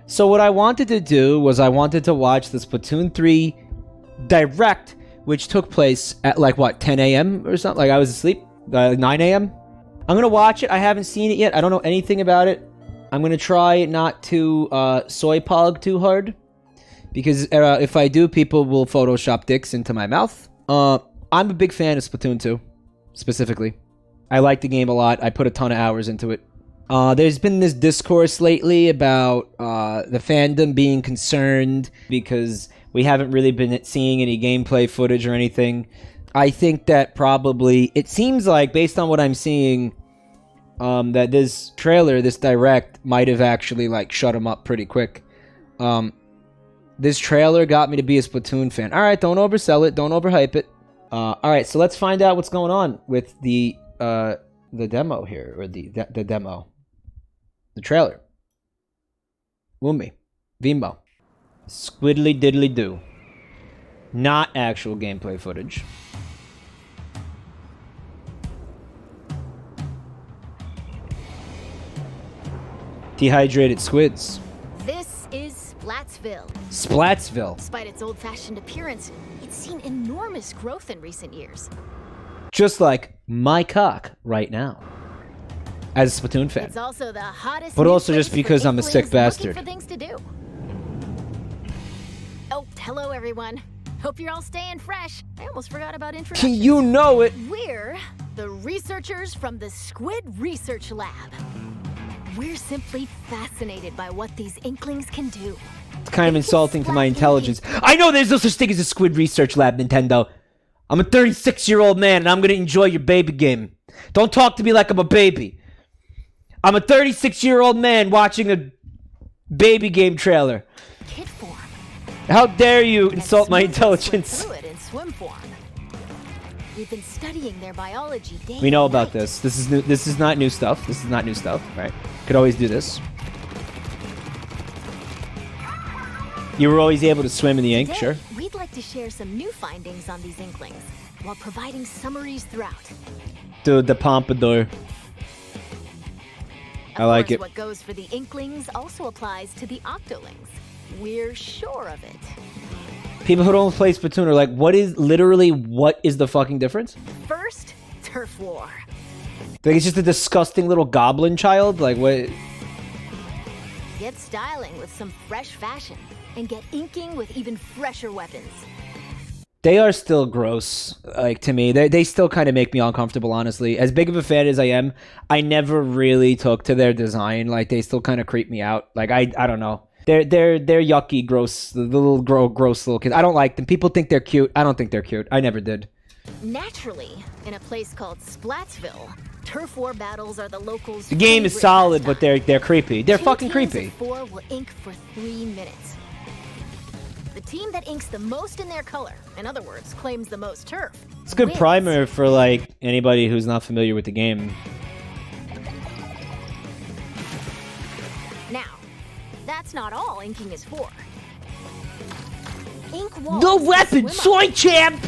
So what I wanted to do was I wanted to watch the Splatoon 3 Direct, which took place at like, what, 10 a.m. or something? Like, I was asleep. 9 a.m.? I'm gonna watch it. I haven't seen it yet. I don't know anything about it. I'm gonna try not to soy pog too hard. Because if I do, people will Photoshop dicks into my mouth. I'm a big fan of Splatoon 2, specifically. I like the game a lot. I put a ton of hours into it. There's been this discourse lately about the fandom being concerned because we haven't really been seeing any gameplay footage or anything. I think that probably, it seems like, based on what I'm seeing, that this trailer, this direct, might have actually, like, shut him up pretty quick. This trailer got me to be a Splatoon fan. Alright, don't oversell it, don't overhype it. Alright, so let's find out what's going on with the demo here, or the demo. The trailer. Woomy. Vimbo. Squiddly diddly do. Not actual gameplay footage. Dehydrated squids. This is Splatsville. Splatsville. Despite its old-fashioned appearance, it's seen enormous growth in recent years. Just like my cock right now. As a Splatoon fan. It's also the hottest but also just because I'm a sick bastard. For things to do. Oh, hello everyone. Hope you're all staying fresh. I almost forgot about introductions. You know it. We're the researchers from the Squid Research Lab. We're simply fascinated by what these inklings can do. It's kind of insulting to my intelligence. I know there's no such thing as a Squid Research Lab, Nintendo. I'm a 36-year-old man and I'm gonna enjoy your baby game. Don't talk to me like I'm a baby. I'm a 36-year-old man watching a baby game trailer. Kit form. How dare you insult my intelligence? Fluid in swim form. We've been studying their biology day We know and about night. this. This is new. This is not new stuff. This is not new stuff, right? Could always do this. You were always able to swim in the ink, Today, sure. We'd like to share some new findings on these inklings while providing summaries throughout. Dude, the pompadour. I like Of course, it. What goes for the inklings also applies to the octolings. We're sure of it. People who don't play Splatoon are like, what is the fucking difference? First, turf war. Like, it's just a disgusting little goblin child? Like, what? Get styling with some fresh fashion and get inking with even fresher weapons. They are still gross, like, to me. They still kind of make me uncomfortable, honestly. As big of a fan as I am, I never really took to their design. Like, they still kind of creep me out. Like, I don't know. They're yucky, gross, the little gross little kids. I don't like them. People think they're cute. I don't think they're cute. I never did. Naturally, in a place called Splatsville, turf war battles are the locals' The game is favorite solid, but pastime. they're creepy. They're Two fucking teams creepy. of 4 will ink for 3 minutes. The team that inks the most in their color, in other words, claims the most turf. It's a good wins. primer for, like, anybody who's not familiar with the game. Now, that's not all inking is for. Ink walls. No to weapon, swim up. soy champ!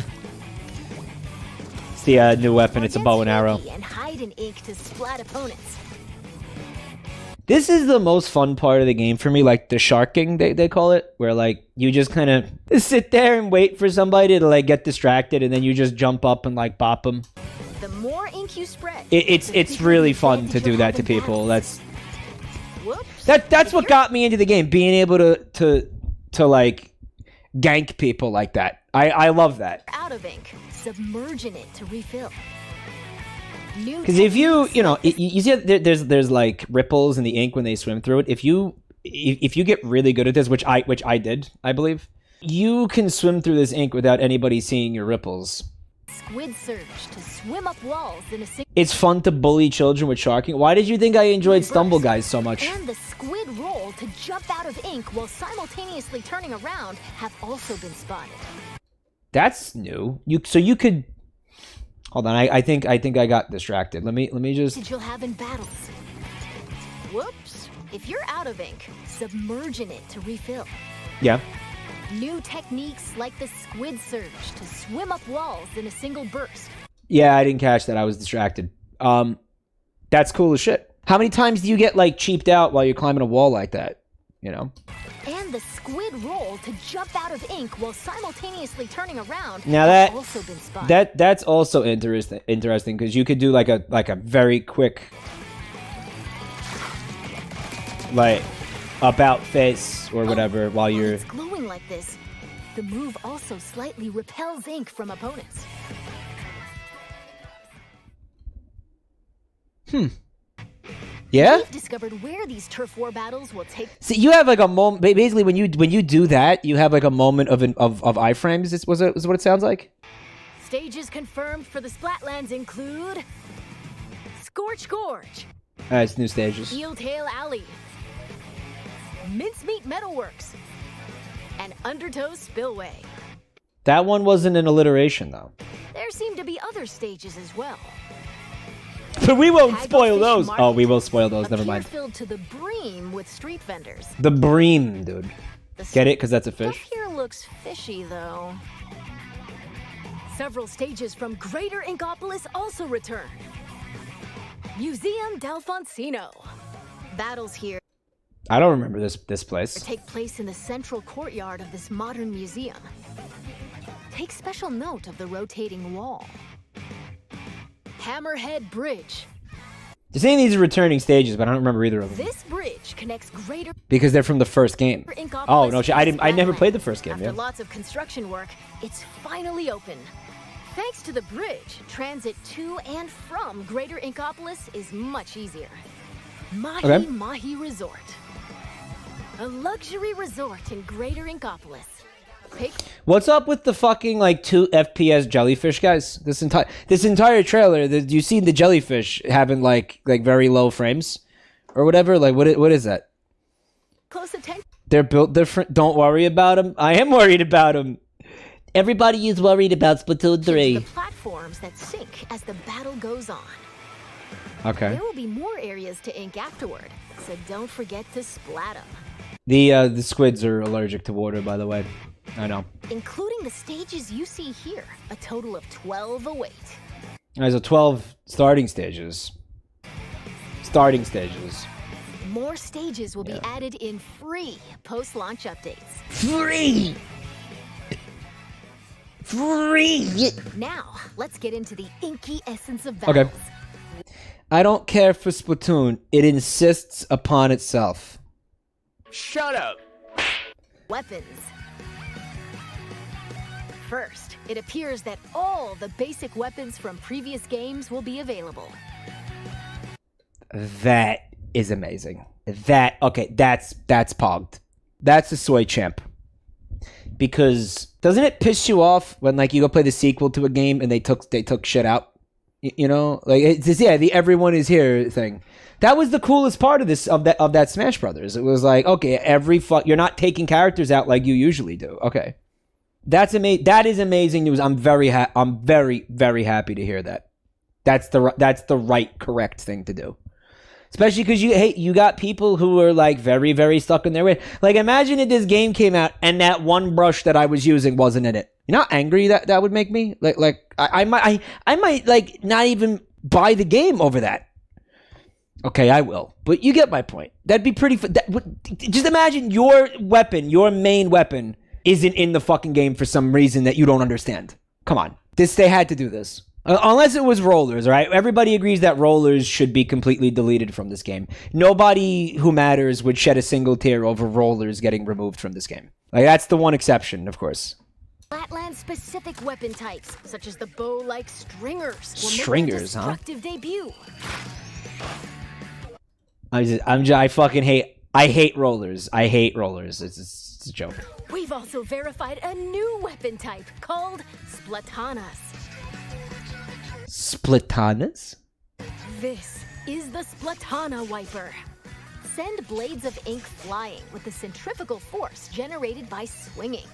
It's the new weapon. It's a bow and arrow. And hide in ink to splat opponents. This is the most fun part of the game for me, like the sharking, they call it, where like you just kind of sit there and wait for somebody to like get distracted, and then you just jump up and like bop them. The more ink you spread, It's really fun to do that to people. Whoops. That's what got me into the game, being able to like gank people like that. I love that. Out of ink, submerge in it to refill. Because if you see there's like ripples in the ink when they swim through it. If you get really good at this, which I did, I believe, you can swim through this ink without anybody seeing your ripples. Squid surge to swim up walls in a single. It's fun to bully children with sharking. Why did you think I enjoyed Stumble Guys so much? And the squid roll to jump out of ink while simultaneously turning around have also been spotted. That's new. So you could. Hold on, I think I got distracted. Let me just. You'll have in battles. Whoops! If you're out of ink, submerge in it to refill. Yeah. New techniques like the squid surge to swim up walls in a single burst. Yeah, I didn't catch that. I was distracted. That's cool as shit. How many times do you get like cheaped out while you're climbing a wall like that? you know. And the squid roll to jump out of ink while simultaneously turning around. Now has that also been spun. that's also interesting because you could do like a very quick like about face or whatever while you're. It's glowing like this. The move also slightly repels ink from opponents. Yeah. We've discovered where these turf war battles will take. See, you have like a moment. Basically, when you do that, you have like a moment of iframes. Is what it sounds like. Stages confirmed for the Splatlands include Scorch Gorge, It's new stages. Eeltail Alley, Mincemeat Metalworks, and Undertow Spillway. That one wasn't an alliteration though. There seem to be other stages as well. But we won't Haggle spoil Fish those. Market, Oh, we will spoil those. a Never pier mind. filled to the brim with street vendors. The bream, dude. The Get it? Because that's a stuff fish. here looks fishy, though. Several stages from Greater Inkopolis also return. Museum Delfonsino. Battles here I don't remember this place. take place in the central courtyard of this modern museum. Take special note of the rotating wall. Hammerhead Bridge. You're saying these are returning stages, but I don't remember either of them This bridge connects Greater because they're from the first game. Inkopolis Oh no, shit! I and didn't. I never Splatnet. played the first game. After Yeah. lots of construction work, it's finally open. Thanks to the bridge, transit to and from Greater Inkopolis is much easier. Mahi Okay. Mahi Resort. A luxury resort in Greater Inkopolis. Pick What's up with the fucking like 2 FPS jellyfish guys? This entire trailer, you see the jellyfish having like very low frames or whatever. Like what is that? close attention They're built different. Don't worry about them. I am worried about them. Everybody is worried about Splatoon to 3. the platforms that sink as the battle goes on. Okay. There will be more areas to ink afterward, so don't forget to splat them. The squids are allergic to water, by the way. I know. Including the stages you see here, a total of 12 await. There's a 12 starting stages. Starting stages. More stages will be added in free post-launch updates. Free! Free! Now, let's get into the inky essence of Okay. battles. I don't care for Splatoon. It insists upon itself. Shut up! Weapons. First, it appears that all the basic weapons from previous games will be available. That is amazing. That's pogged. That's a soy champ. Because doesn't it piss you off when like you go play the sequel to a game and they took shit out? You know, like it's just, the everyone is here thing. That was the coolest part of that Smash Brothers. It was like, okay, you're not taking characters out like you usually do. Okay. That is amazing news. I'm very very happy to hear that. That's the right correct thing to do. Especially because you got people who are like very, very stuck in their way. Like imagine if this game came out and that one brush that I was using wasn't in it. You know how angry that would make me? Like I might like not even buy the game over that. Okay, I will. But you get my point. That'd be pretty just imagine your main weapon isn't in the fucking game for some reason that you don't understand. Come on. They had to do this. Unless it was rollers, right? Everybody agrees that rollers should be completely deleted from this game. Nobody who matters would shed a single tear over rollers getting removed from this game. Like, that's the one exception, of course. Flatland-specific weapon types, such as the bow-like stringers, will Stringers, make huh? their destructive debut. I hate rollers. I hate rollers. It's a joke. We've also verified a new weapon type called Splatonus. Splatonus? This is the Splatana Wiper. Send blades of ink flying with the centrifugal force generated by swinging.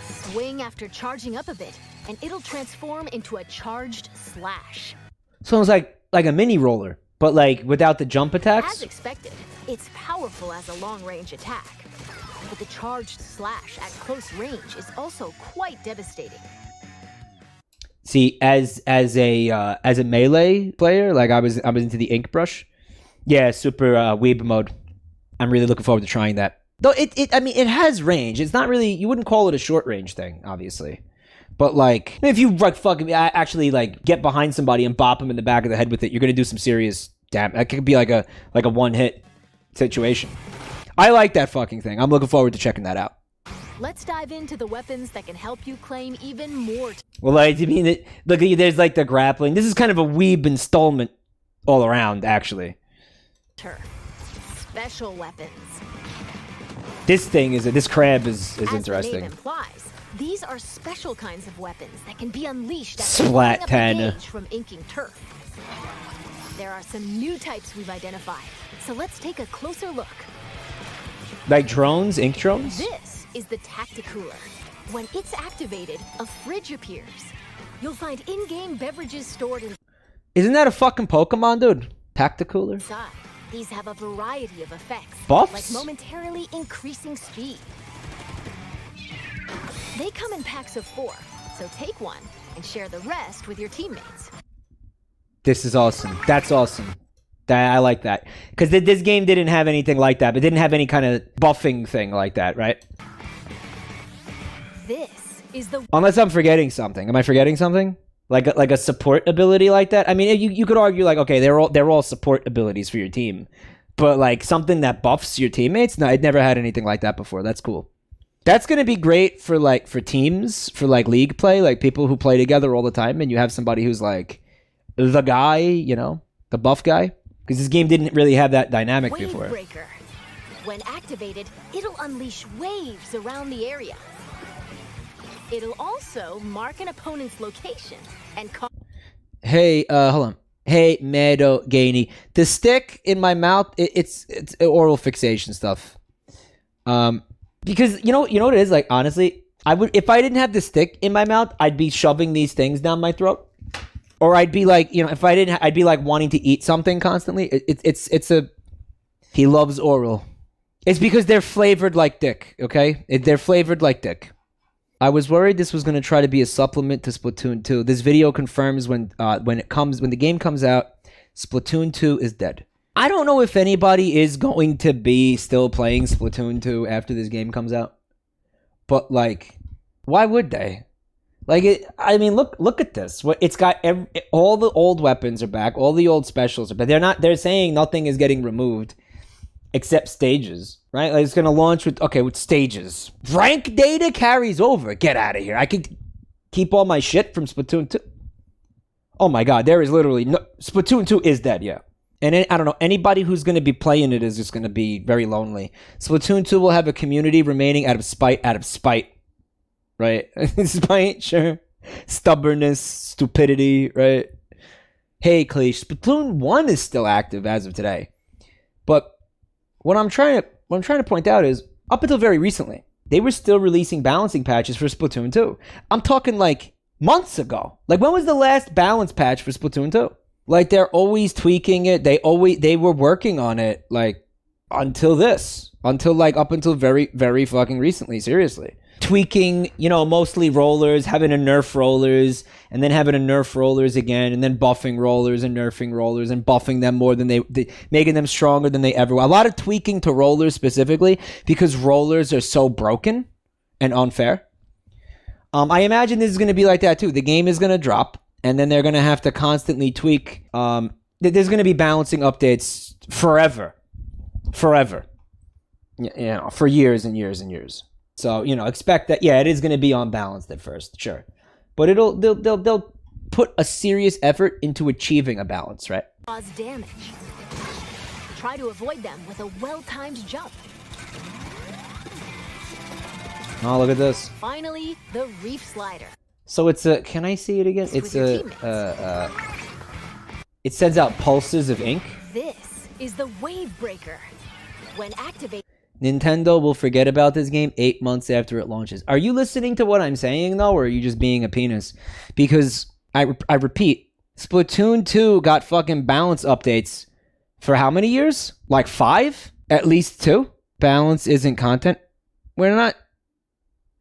Swing after charging up a bit, and it'll transform into a charged slash. So it's like a mini roller, but like without the jump As attacks? expected, it's powerful as a long-range attack. But the charged slash at close range is also quite devastating. See, as a melee player, like I was into the ink brush. Yeah, super weeb mode. I'm really looking forward to trying that. Though I mean, it has range. It's not really, you wouldn't call it a short range thing, obviously. But like, if you like fucking actually like get behind somebody and bop them in the back of the head with it, you're gonna do some serious damage. That could be like a one hit situation. I like that fucking thing. I'm looking forward to checking that out. Let's dive into the weapons that can help you claim even more. Well, like, I mean, look, there's like the grappling. This is kind of a weeb installment all around, actually. Special weapons. This thing this crab is As interesting. the name implies, these are special kinds of weapons that can be unleashed Splat 10 from inking turf. There are some new types we've identified, so let's take a closer look. Like drones, ink drones? This is the Tacticooler. When it's activated, a fridge appears. You'll find in-game beverages stored Isn't that a fucking Pokemon, dude? Tacticooler? inside. These have a variety of effects, Buffs? like momentarily increasing speed. They come in packs of 4, so take one and share the rest with your teammates. This is awesome. That's awesome. I like that. Because this game didn't have anything like that. It didn't have any kind of buffing thing like that, right? This is the Unless I'm forgetting something. Am I forgetting something? Like a support ability like that? I mean, you could argue like, okay, they're all support abilities for your team. But like something that buffs your teammates? No, I'd never had anything like that before. That's cool. That's going to be great for teams, for like league play, like people who play together all the time, and you have somebody who's like the guy, you know, the buff guy. Because this game didn't really have that dynamic Wave before. Breaker. When activated, it'll unleash waves around the area. It'll also mark an opponent's location and Hey, hold on. Hey, Meadow Gainey. The stick in my mouth, it's oral fixation stuff. Because you know what it is, like, honestly, if I didn't have the stick in my mouth, I'd be shoving these things down my throat. Or I'd be like, you know, if I didn't, I'd be like wanting to eat something constantly. He loves oral. It's because they're flavored like dick, okay? They're flavored like dick. I was worried this was going to try to be a supplement to Splatoon 2. This video confirms when the game comes out, Splatoon 2 is dead. I don't know if anybody is going to be still playing Splatoon 2 after this game comes out. But like, why would they? Like, I mean, look at this. It's got all the old weapons are back, all the old specials are back. They're saying nothing is getting removed except stages, right? Like, it's going to launch with stages. Rank data carries over. Get out of here. I could keep all my shit from Splatoon 2. Oh my god, there is literally no... Splatoon 2 is dead, yeah. And I don't know, anybody who's going to be playing it is just going to be very lonely. Splatoon 2 will have a community remaining out of spite. Right? Spite, sure. Stubbornness, stupidity, right? Hey, Cleesh, Splatoon 1 is still active as of today. But what I'm trying to point out is, up until very recently, they were still releasing balancing patches for Splatoon 2. I'm talking like months ago. Like, when was the last balance patch for Splatoon 2? Like, they're always tweaking it. They were working on it, like, until up until very, very fucking recently, seriously. Tweaking, you know, mostly rollers, having a nerf rollers, and then having a nerf rollers again, and then buffing rollers and nerfing rollers and buffing them more than they making them stronger than they ever were. A lot of tweaking to rollers specifically because rollers are so broken and unfair. I imagine this is going to be like that too. The game is going to drop, and then they're going to have to constantly tweak. There's going to be balancing updates forever. You know, for years and years and years. So, you know, expect that. Yeah, it is going to be unbalanced at first, sure, but they'll put a serious effort into achieving a balance, right? cause damage. Try to avoid them with a well-timed jump. Oh, look at this. Finally, the Reef Slider. So it's a. Can I see it again? It's a. It sends out pulses of ink. This is the Wave Breaker. When activated. Nintendo will forget about this game 8 months after it launches. Are you listening to what I'm saying, though, or are you just being a penis? Because, I repeat, Splatoon 2 got fucking balance updates for how many years? Like 5? At least 2? Balance isn't content? We're not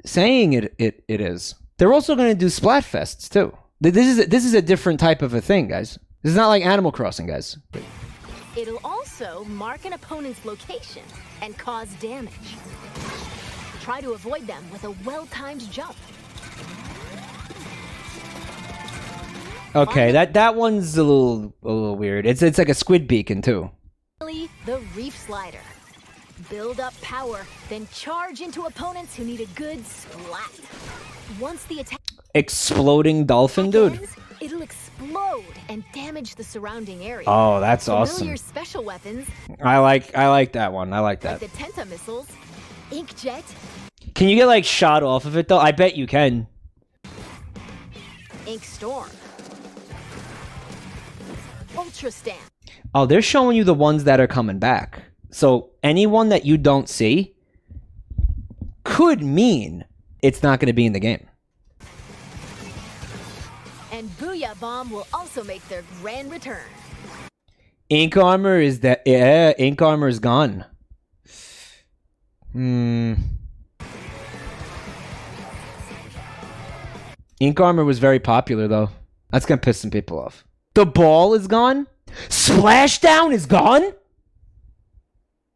saying it is. They're also going to do Splatfests, too. This is a different type of a thing, guys. This is not like Animal Crossing, guys. It'll also also mark an opponent's location and cause damage. Try to avoid them with a well-timed jump. Okay, that one's a little weird. It's like a squid beacon too. The Reef Slider. Build up power, then charge into opponents who need a good splat. Once the attack Exploding dolphin, dude. ends, it'll explode and damage the surrounding area. Oh, that's Familiar awesome. special weapons I like that one. I like like that. the Tenta missiles, Inkjet, Can you get like shot off of it though? I bet you can. Ink Storm, Ultra Stamp. Oh, they're showing you the ones that are coming back. So anyone that you don't see could mean it's not going to be in the game. And Booyah Bomb will also make their grand return. Ink armor is that? Yeah, ink armor is gone. Ink armor was very popular though. That's gonna piss some people off. The ball is gone. Splashdown is gone.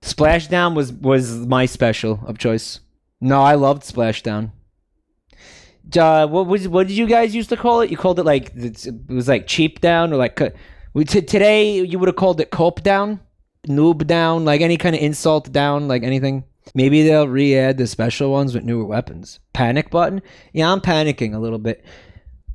Splashdown was my special of choice. No, I loved Splashdown. What did you guys used to call it? You called it like it was like cheap down or like today you would have called it cope down, noob down, like any kind of insult down, like anything. Maybe they'll re-add the special ones with newer weapons. Panic button? Yeah, I'm panicking a little bit.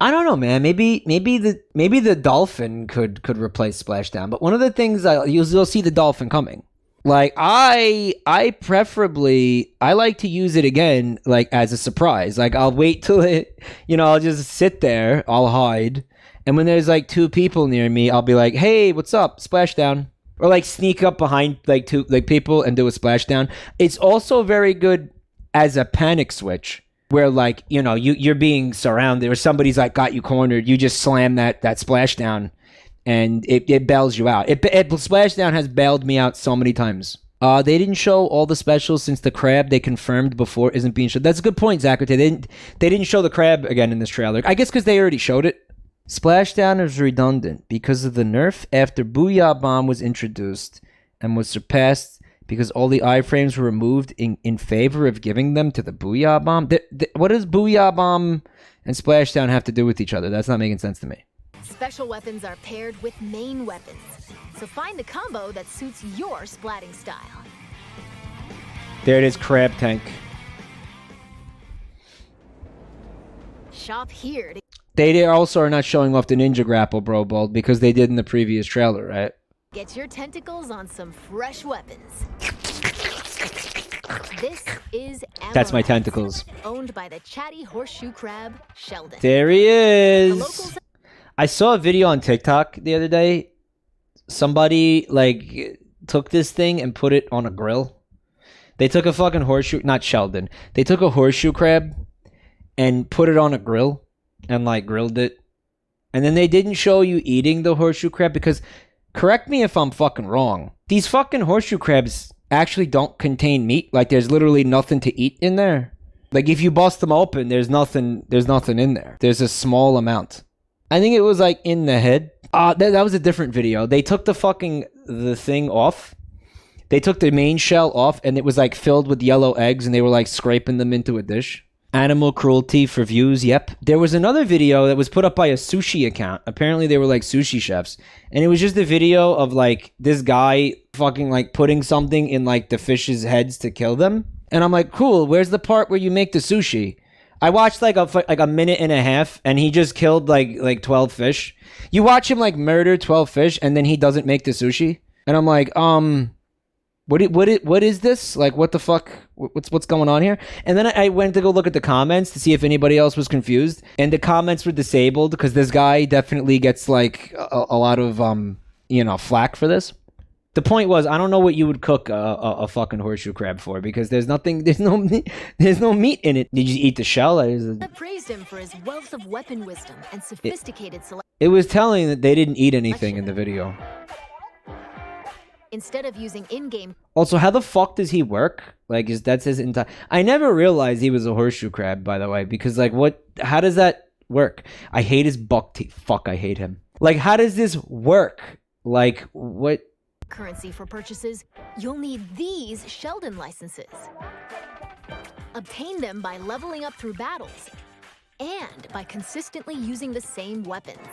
I don't know, man. Maybe the dolphin could replace Splashdown. But one of the things you'll see the dolphin coming. Like I preferably like to use it again like as a surprise. Like I'll wait till it, I'll just sit there, I'll hide, and when there's like two people near me, I'll be like, "Hey, what's up? Splashdown." Or like sneak up behind like two like people and do a splashdown. It's also very good as a panic switch where like, you're being surrounded or somebody's like got you cornered. You just slam that splashdown and it bails you out. Splashdown has bailed me out so many times. They didn't show all the specials since the crab they confirmed before isn't being shown. That's a good point, Zachary. They didn't show the crab again in this trailer. I guess because they already showed it. Splashdown is redundant because of the nerf after Booyah Bomb was introduced and was surpassed because all the iframes were removed in favor of giving them to the Booyah Bomb. What does Booyah Bomb and Splashdown have to do with each other? That's not making sense to me. Special weapons are paired with main weapons, so find the combo that suits your splatting style. There it is, Crab Tank. Shop here to They also are not showing off the Ninja Grapple Bro Ball because they did in the previous trailer, right? get your tentacles on some fresh weapons. This is Hammerhead, That's my tentacles. owned by the chatty horseshoe crab, Sheldon. There he The is. locals I saw a video on TikTok the other day. Somebody took this thing and put it on a grill. They took a fucking horseshoe, not Sheldon. They took a horseshoe crab and put it on a grill and grilled it. And then they didn't show you eating the horseshoe crab because, correct me if I'm fucking wrong, these fucking horseshoe crabs actually don't contain meat. There's literally nothing to eat in there. If you bust them open, there's nothing in there. There's a small amount. I think it was in the head. That was a different video. They took the thing off. They took the main shell off and it was filled with yellow eggs and they were scraping them into a dish. Animal cruelty for views, yep. There was another video that was put up by a sushi account. Apparently they were sushi chefs. And it was just a video of this guy fucking putting something in the fish's heads to kill them. And I'm cool, where's the part where you make the sushi? I watched a minute and a half and he just killed 12 fish. You watch him murder 12 fish and then he doesn't make the sushi. And I'm what is this? What the fuck? What's going on here? And then I went to go look at the comments to see if anybody else was confused. And the comments were disabled because this guy definitely gets a lot of flack for this. The point was, I don't know what you would cook a fucking horseshoe crab for because there's no meat in it. Did you eat the shell? I praised him for his wealth of weapon wisdom and sophisticated selection. It was telling that they didn't eat anything in the video. Instead of using in-game. Also, how the fuck does he work? That's his entire... I never realized he was a horseshoe crab, by the way, because what? How does that work? I hate his buck teeth. Fuck, I hate him. How does this work? What? currency for purchases, you'll need these Sheldon licenses. Obtain them by leveling up through battles and by consistently using the same weapons.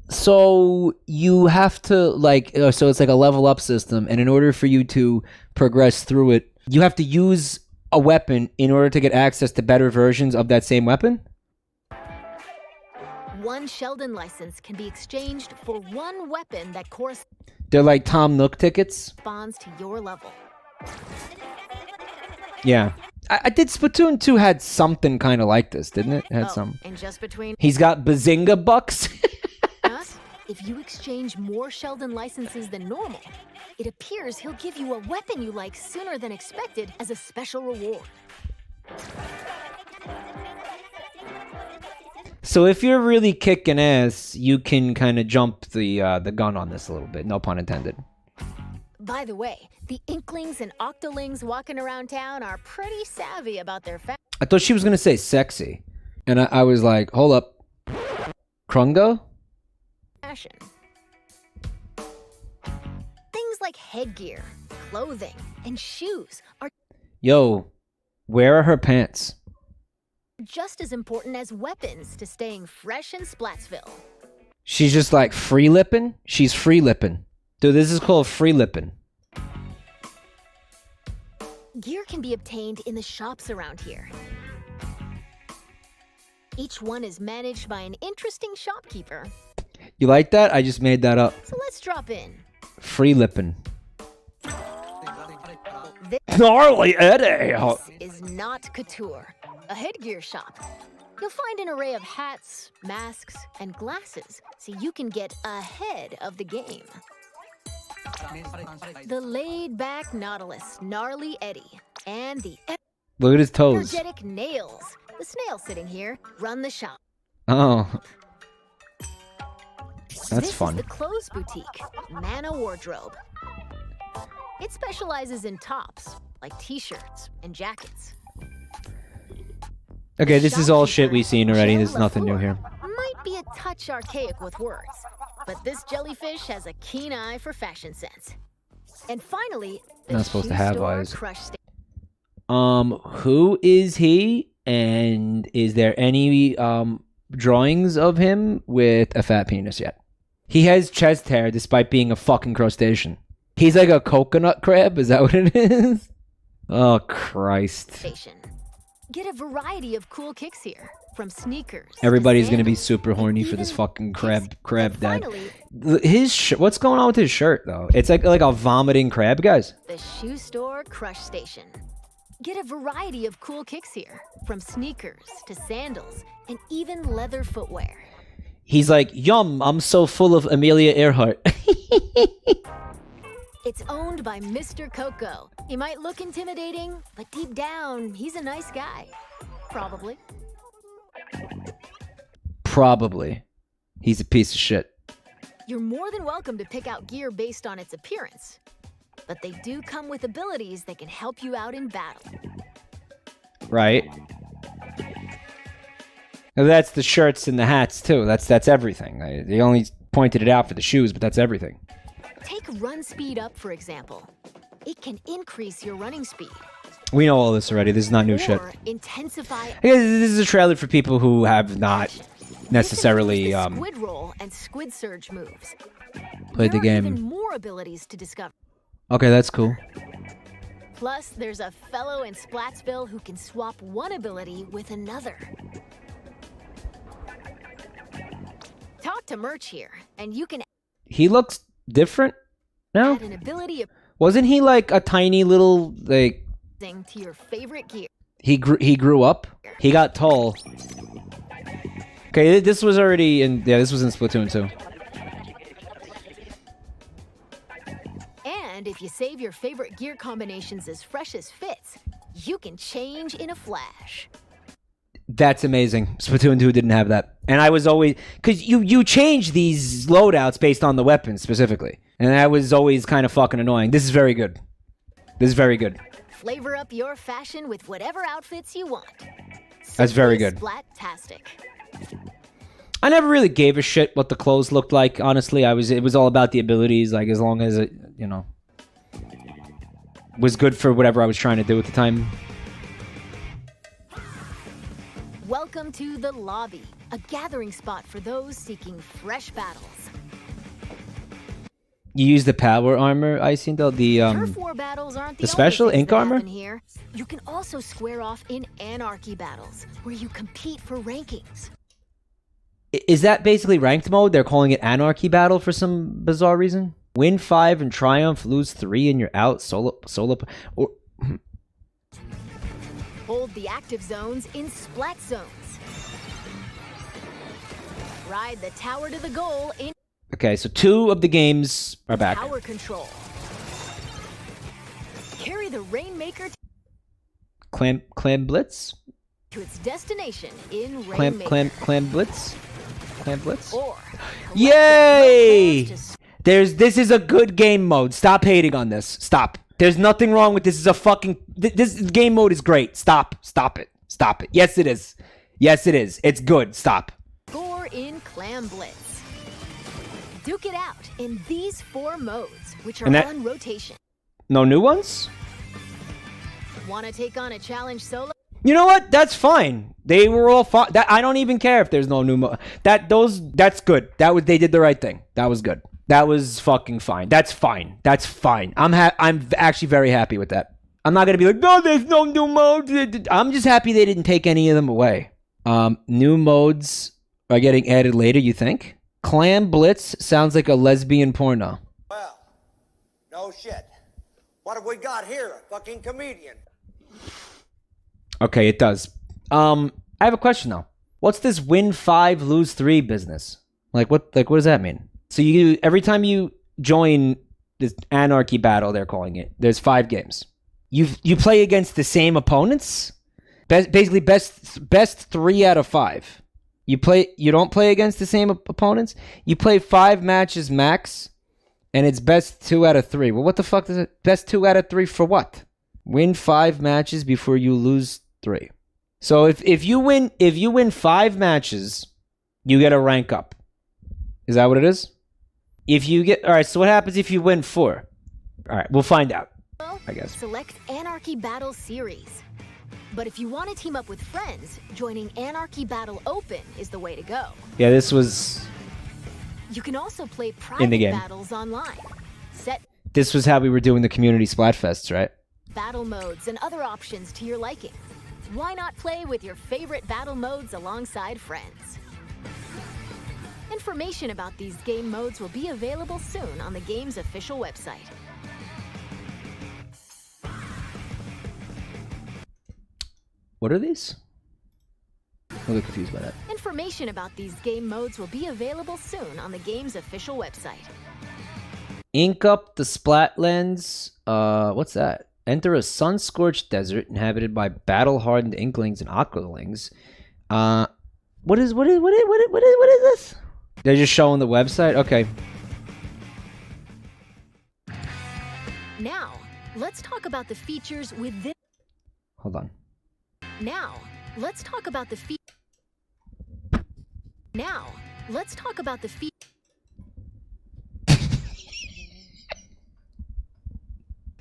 So you have to like, so it's like a level up system, and in order for you to progress through it, you have to use a weapon in order to get access to better versions of that same weapon? One Sheldon license can be exchanged for one weapon that They're like Tom Nook tickets? corresponds to your level. Yeah. I did Splatoon 2 had something kind of like this, didn't it? It had some. And just between He's got Bazinga bucks. us, if you exchange more Sheldon licenses than normal, it appears he'll give you a weapon you like sooner than expected as a special reward. So if you're really kicking ass, you can kind of jump the gun on this a little bit. No pun intended. By the way, the Inklings and Octolings walking around town are pretty savvy about their I thought she was going to say sexy. And I was like, hold up. Krungo? fashion. Things like headgear, clothing, and shoes are Yo, where are her pants? just as important as weapons to staying fresh in Splatsville. She's just like free lipping? She's free lipping. Dude, this is called free lipping. Gear can be obtained in the shops around here. Each one is managed by an interesting shopkeeper. You like that? I just made that up. So let's drop in. Free lipping. This Gnarly Eddie! is not couture, a headgear shop. You'll find an array of hats, masks, and glasses, so you can get ahead of the game. The laid-back Nautilus, Gnarly Eddie, and the Look at his toes. energetic Nails, the snail sitting here, run the shop. Oh. That's This fun. is the clothes boutique, Mana Wardrobe. It specializes in tops, like t-shirts and jackets. Okay, this is all shit Shopkeeper, we've seen already. There's Jen nothing new LaFleur, here. Might be a touch archaic with words, but this jellyfish has a keen eye for fashion sense. And finally, the Not supposed to shoe have store eyes. Crush Sta- Who is he? And is there any drawings of him with a fat penis yet? He has chest hair despite being a fucking crustacean. He's like a coconut crab, is that what it is? Oh, Christ. Station. Get a variety of cool kicks here, from sneakers. to Everybody's gonna be sandals, super horny and for this even fucking kicks. crab And dad. finally, His what's going on with his shirt though? It's like a vomiting crab, guys. the shoe store Crush Station. Get a variety of cool kicks here, from sneakers to sandals and even leather footwear. He's like, yum, I'm so full of Amelia Earhart. It's owned by Mr. Coco. He might look intimidating, but deep down, he's a nice guy. Probably. Probably. He's a piece of shit. You're more than welcome to pick out gear based on its appearance, but they do come with abilities that can help you out in battle. Right? Now, that's the shirts and the hats too. That's everything. They only pointed it out for the shoes, but that's everything. Take run speed up, for example. It can increase your running speed. We know all this already. This is not new shit. Or intensify. I guess this is a trailer for people who have not necessarily You can use the squid roll and squid surge moves. played the There are game. even more abilities to discover. Okay, that's cool. Plus, there's a fellow in Splatsville who can swap one ability with another. Talk to Merch here, and you can He looks different now. add an ability Wasn't he like a tiny little like? to your favorite gear. He grew up. He got tall. Okay, this was already in. Yeah, this was in Splatoon 2. And if you save your favorite gear combinations as fresh as fits, you can change in a flash. That's amazing. Splatoon 2 didn't have that. And I was always... Because you change these loadouts based on the weapons, specifically. And that was always kind of fucking annoying. This is very good. This is very good. Flavor up your fashion with whatever outfits you want. That's very Simply good. Splattastic. I never really gave a shit what the clothes looked like. Honestly, it was all about the abilities. Like as long as it, you know, was good for whatever I was trying to do at the time. Welcome to the lobby, a gathering spot for those seeking fresh battles. You use the power armor, I seen though. Turf war battles aren't the special only things ink that armor? happen here. You can also square off in anarchy battles, where you compete for rankings. Is that basically ranked mode? They're calling it Anarchy Battle for some bizarre reason? Win 5 and Triumph, lose 3 and you're out. Solo, or... Hold the active zones in splat zones. Ride the tower to the goal in... Okay, so 2 of the games are back. Tower control. Carry the Rainmaker Clam Blitz? to its destination in Rainmaker. Clam Blitz? Clam Blitz? Or Yay! This is a good game mode. Stop hating on this. Stop. There's nothing wrong with this. Is a fucking... This game mode is great. Stop. Stop it. Stop it. Yes, it is. Yes, it is. It's good. Stop. Score in Clam Blitz. Duke it out in these 4 modes, which are on rotation. No new ones? Want to take on a challenge solo? You know what? That's fine. They were all fine. I don't even care if there's no new mode. That's good. They did the right thing. That was good. That was fucking fine. That's fine. That's fine. I'm actually very happy with that. I'm not gonna be like, no, there's no new modes. I'm just happy they didn't take any of them away. New modes are getting added later, you think? Clam Blitz sounds like a lesbian porno. Well, no shit. What have we got here? A fucking comedian. Okay, it does. I have a question though. What's this win 5, lose 3 business? What does that mean? So every time you join this anarchy battle, they're calling it, there's 5 games. You play against the same opponents? Basically best 3 out of 5. You don't play against the same opponents? You play 5 matches max, and it's best 2 out of 3. Well, what the fuck is it? Best 2 out of 3 for what? Win 5 matches before you lose 3. So if you win 5 matches, you get a rank up. Is that what it is? Alright, so what happens if you win 4? Alright, we'll find out, I guess. Select Anarchy Battle Series. But if you want to team up with friends, joining Anarchy Battle Open is the way to go. Yeah, this was... You can also play private in the game. battles online. Set This was how we were doing the community Splatfests, right? battle modes and other options to your liking. Why not play with your favorite battle modes alongside friends? Information about these game modes will be available soon on the game's official website. What are these? I'm a little confused by that. Information about these game modes will be available soon on the game's official website. Ink up the Splatlands. What's that? Enter a sun-scorched desert inhabited by battle-hardened inklings and aqualings. What is this? They're just showing the website? Okay. Now, let's talk about the features within... Hold on. Now, let's talk about the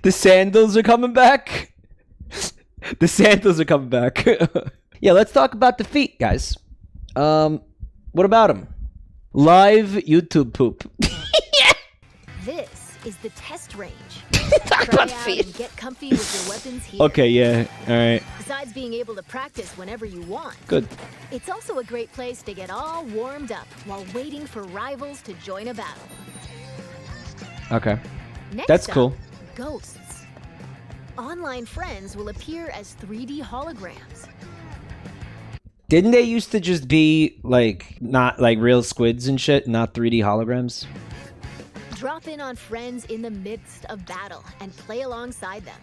The sandals are coming back. The sandals are coming back. Yeah, let's talk about the feet, guys. What about them? Live YouTube poop. This is the test range. Talk Try about out feet. and get comfy with your weapons here. Okay, yeah, all right, Besides being able to practice whenever you want, good. it's also a great place to get all warmed up while waiting for rivals to join a battle. Okay, Next that's up, cool. Ghosts. Online friends will appear as 3D holograms. Didn't they used to just be not like real squids and shit, not 3D holograms? Drop in on friends in the midst of battle and play alongside them.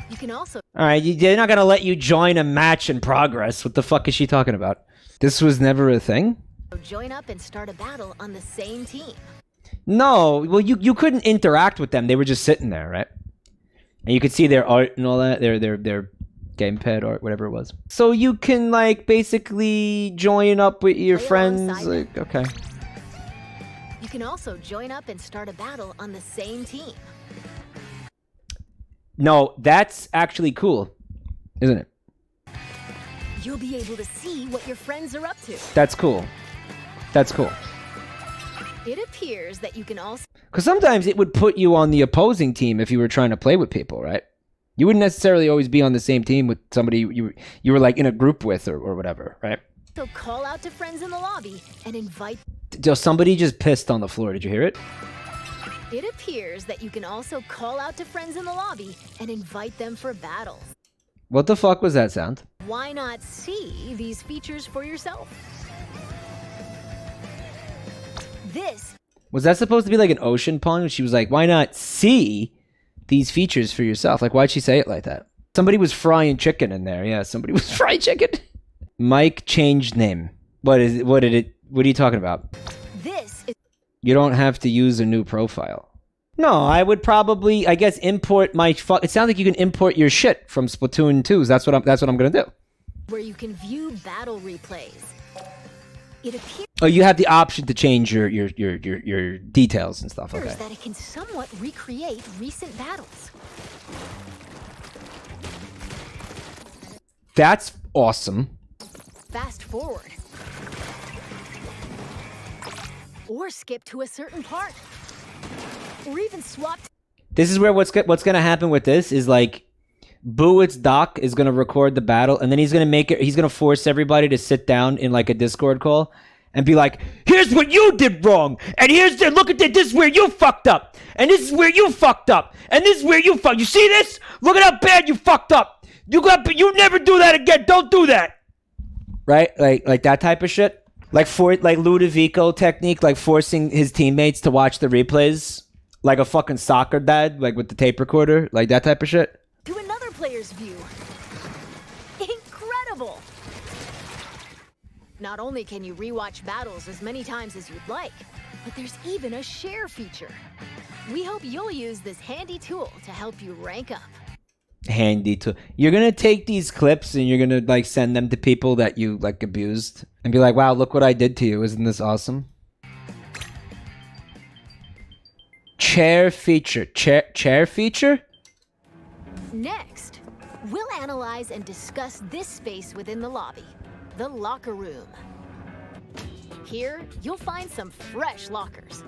You can also All right, they're not gonna let you join a match in progress. What the fuck is she talking about? This was never a thing? join up and start a battle on the same team. No, well, you couldn't interact with them. They were just sitting there, right? And you could see their art and all that. Their gamepad or whatever it was. So you can like basically join up with your Play friends. alongside Like, okay. You can also join up and start a battle on the same team. No, that's actually cool, isn't it? You'll be able to see what your friends are up to. That's cool. That's cool. It appears that you can also... Because sometimes it would put you on the opposing team if you were trying to play with people, right? You wouldn't necessarily always be on the same team with somebody you were like in a group with or whatever, right? So call out to friends in the lobby and invite... Somebody just pissed on the floor. Did you hear it? It appears that you can also call out to friends in the lobby and invite them for battles. What the fuck was that sound? Why not see these features for yourself? This... Was that supposed to be like an ocean pun? She was like, why not see these features for yourself? Like, why'd she say it like that? Somebody was frying chicken in there. Yeah, somebody was frying chicken. Mike changed name. What are you talking about? This is... You don't have to use a new profile. No, I would probably, I guess, import my it sounds like you can import your shit from Splatoon 2s. That's what I'm gonna do. where you can view battle replays. It appears Oh, you have the option to change your details and stuff. Okay. that it can somewhat recreate recent battles. That's awesome. Fast forward. Or skip to a certain part. Or even swap. This is where what's gonna happen with this is like, Buitt's doc is gonna record the battle, and then he's gonna force everybody to sit down in like a Discord call and be like, here's what you did wrong, and look at this is where you fucked up, and this is where you fucked up, and this is where you fucked. You see this? Look at how bad you fucked up. You never do that again. Don't do that. Right? Like that type of shit. Like Ludovico technique, like forcing his teammates to watch the replays, like a fucking soccer dad, like with the tape recorder, like that type of shit. To another player's view. Incredible! Not only can you rewatch battles as many times as you'd like, but there's even a share feature. We hope you'll use this handy tool to help you rank up. Handy tool. You're gonna take these clips and you're gonna like send them to people that you like abused and be like, wow, look what I did to you. Isn't this awesome? Chair feature. Chair feature? Next, we'll analyze and discuss this space within the lobby, the locker room. Here, you'll find some fresh lockers.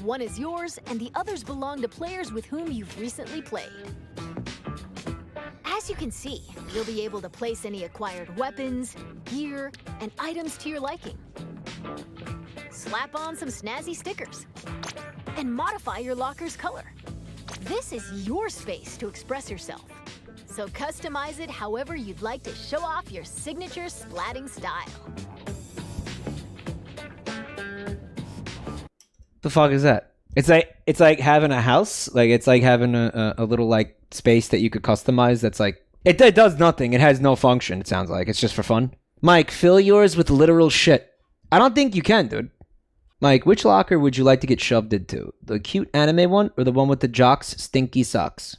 One is yours, and the others belong to players with whom you've recently played. As you can see, you'll be able to place any acquired weapons, gear, and items to your liking. Slap on some snazzy stickers, and modify your locker's color. This is your space to express yourself, so customize it however you'd like to show off your signature splatting style. The fuck is that? It's like having a house. Like it's like having a little like space that you could customize. That's like it does nothing. It has no function. It sounds like it's just for fun. Mike, fill yours with literal shit. I don't think you can, dude. Mike, which locker would you like to get shoved into? The cute anime one or the one with the jocks stinky socks?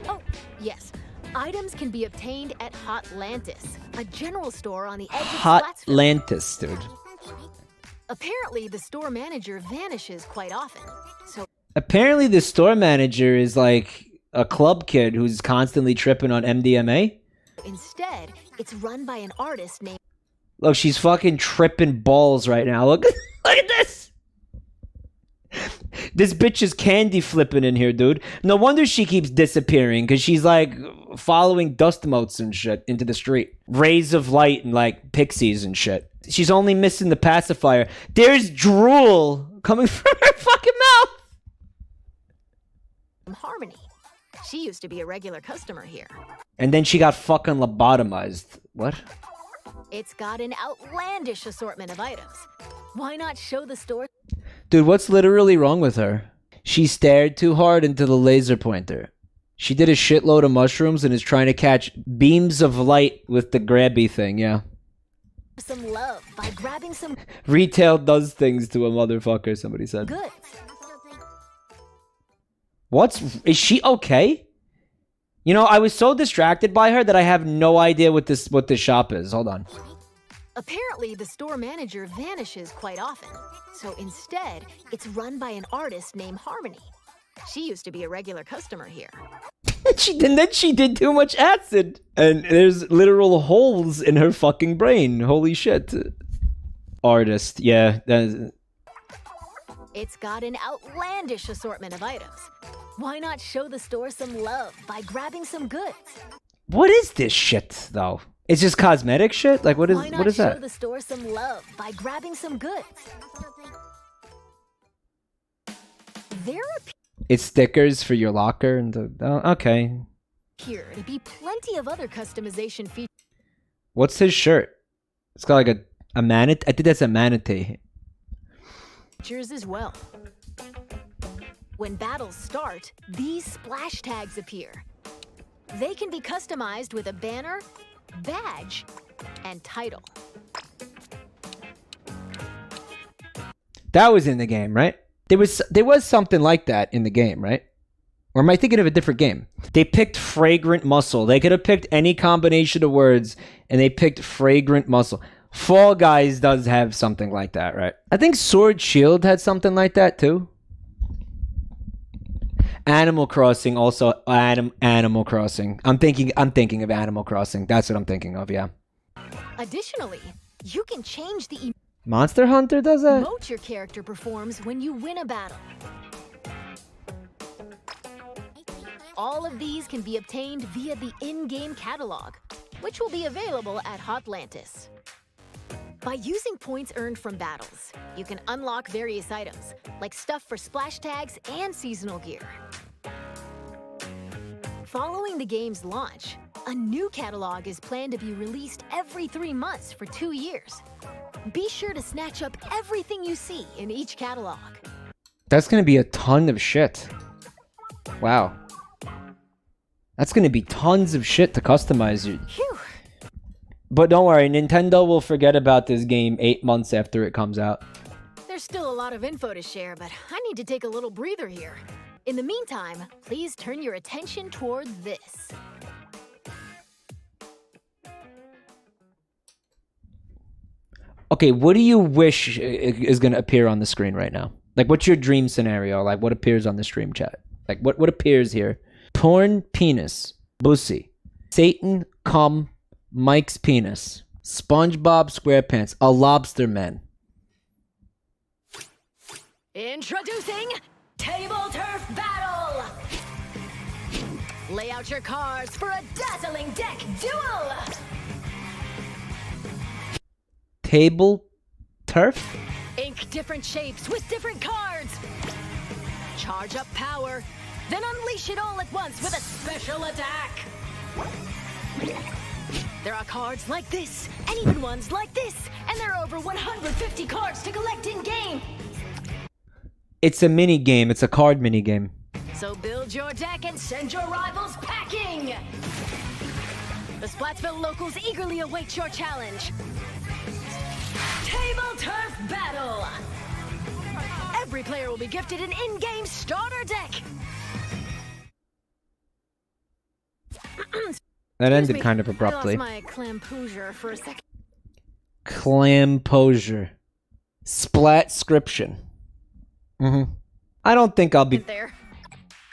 Oh, yes. Items can be obtained at Hotlantis, a general store on the edge of Splatsville. Hotlantis, dude. Apparently, the store manager vanishes quite often, so... Apparently, the store manager is like a club kid who's constantly tripping on MDMA. Instead, it's run by an artist named... Look, she's fucking tripping balls right now. Look at this. This bitch is candy flipping in here, dude. No wonder she keeps disappearing, because she's like following dust motes and shit into the street. Rays of light and like pixies and shit. She's only missing the pacifier. There's drool coming from her fucking mouth. Harmony. She used to be a regular customer here. And then she got fucking lobotomized. What? It's got an outlandish assortment of items. Why not show the store? Dude, what's literally wrong with her? She stared too hard into the laser pointer. She did a shitload of mushrooms and is trying to catch beams of light with the grabby thing, yeah. Some love by grabbing some Retail does things to a motherfucker, somebody said. goods. Is she okay? You know, I was so distracted by her that I have no idea what this shop is. Hold on. Apparently, the store manager vanishes quite often. So instead, it's run by an artist named Harmony. She used to be a regular customer here. And then she did too much acid. And there's literal holes in her fucking brain. Holy shit. Artist, yeah. It's got an outlandish assortment of items. Why not show the store some love by grabbing some goods? What is this shit, though? It's just cosmetic shit? Like, what is Why not show the store some love by grabbing some goods? It's stickers for your locker and okay. Here to be plenty of other customization features. What's his shirt? It's got like a manatee. I think that's a manatee. As well. When battles start, these splash tags appear. They can be customized with a banner, badge, and title. That was in the game, right? There was something like that in the game, right? Or am I thinking of a different game? They picked fragrant muscle. They could have picked any combination of words, and they picked fragrant muscle. Fall Guys does have something like that, right? I think Sword Shield had something like that too. Animal Crossing also. Animal Crossing. I'm thinking of Animal Crossing. That's what I'm thinking of. Yeah. Additionally, you can change the Monster Hunter does that? emote your character performs when you win a battle. All of these can be obtained via the in-game catalog, which will be available at Hotlantis. By using points earned from battles, you can unlock various items, like stuff for splash tags and seasonal gear. Following the game's launch, a new catalog is planned to be released every 3 months for 2 years. Be sure to snatch up everything you see in each catalog. That's gonna be a ton of shit. Wow. That's gonna be tons of shit to customize. Phew. But don't worry, Nintendo will forget about this game 8 months after it comes out. There's still a lot of info to share, but I need to take a little breather here. In the meantime, please turn your attention toward this. Okay, what do you wish is going to appear on the screen right now? Like, what's your dream scenario? Like, what appears on the stream chat? Like, what appears here? Porn, penis, bussy, Satan, cum, Mike's penis, SpongeBob SquarePants, a lobster man. Introducing Table Turf Battle! Lay out your cards for a dazzling deck duel! Table turf? Ink different shapes with different cards! Charge up power, then unleash it all at once with a special attack! There are cards like this, and even ones like this, and there are over 150 cards to collect in-game! It's a mini game. It's a card mini game. So build your deck and send your rivals packing! The Splatsville locals eagerly await your challenge. Table Turf Battle! Every player will be gifted an in-game starter deck! That ended kind of abruptly. I lost my clamposure for a second. Clamposure. Splatscription. I don't think I'll be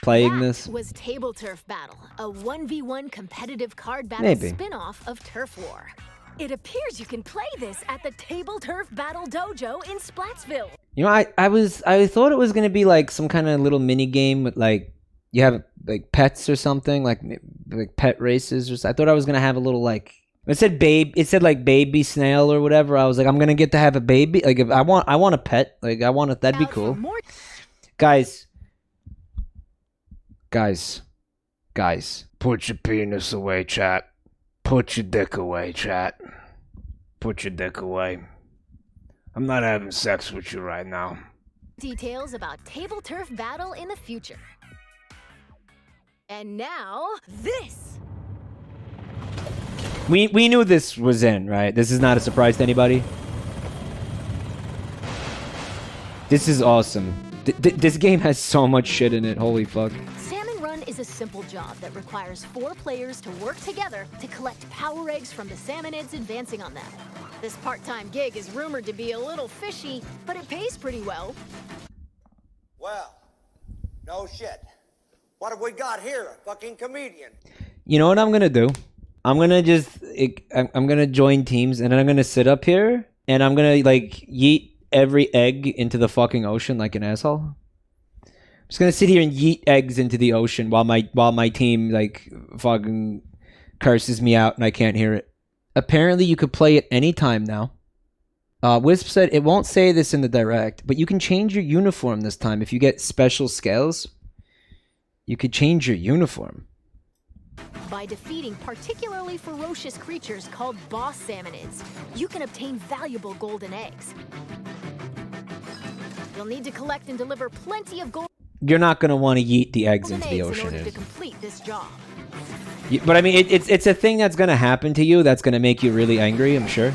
playing this. That was Table Turf Battle, a 1v1 competitive card battle Maybe. spin-off of Turf War. It appears you can play this at the Table Turf Battle Dojo in Splatsville. You know, I thought it was gonna be like some kind of little mini game with like you have like pets or something, like pet races or something. I thought I was gonna have a little like it said like baby snail or whatever. I was like, I'm gonna get to have a baby. Like if I want a pet. Like that'd be cool. Guys, put your penis away, chat. Put your dick away, chat. Put your dick away. I'm not having sex with you right now. Details about Table Turf Battle in the future. And now, this! We knew this was in, right? This is not a surprise to anybody. This is awesome. This game has so much shit in it. Holy fuck. Salmon Run is a simple job that requires 4 players to work together to collect power eggs from the salmonids advancing on them. This part-time gig is rumored to be a little fishy, but it pays pretty well. Well, no shit. What have we got here? A fucking comedian. You know what I'm gonna do? I'm gonna I'm gonna join teams, and then I'm gonna sit up here, and I'm gonna like yeet every egg into the fucking ocean like an asshole. I'm just gonna sit here and yeet eggs into the ocean while my team like fucking curses me out and I can't hear it. Apparently, you could play it anytime now. Wisp said it won't say this in the direct, but you can change your uniform this time if you get special scales. You could change your uniform. By defeating particularly ferocious creatures called boss salmonids, you can obtain valuable golden eggs. You'll need to collect and deliver plenty of golden You're not gonna want to yeet the eggs into the ocean. in order to complete this job. But I mean, it's a thing that's gonna happen to you. That's gonna make you really angry, I'm sure.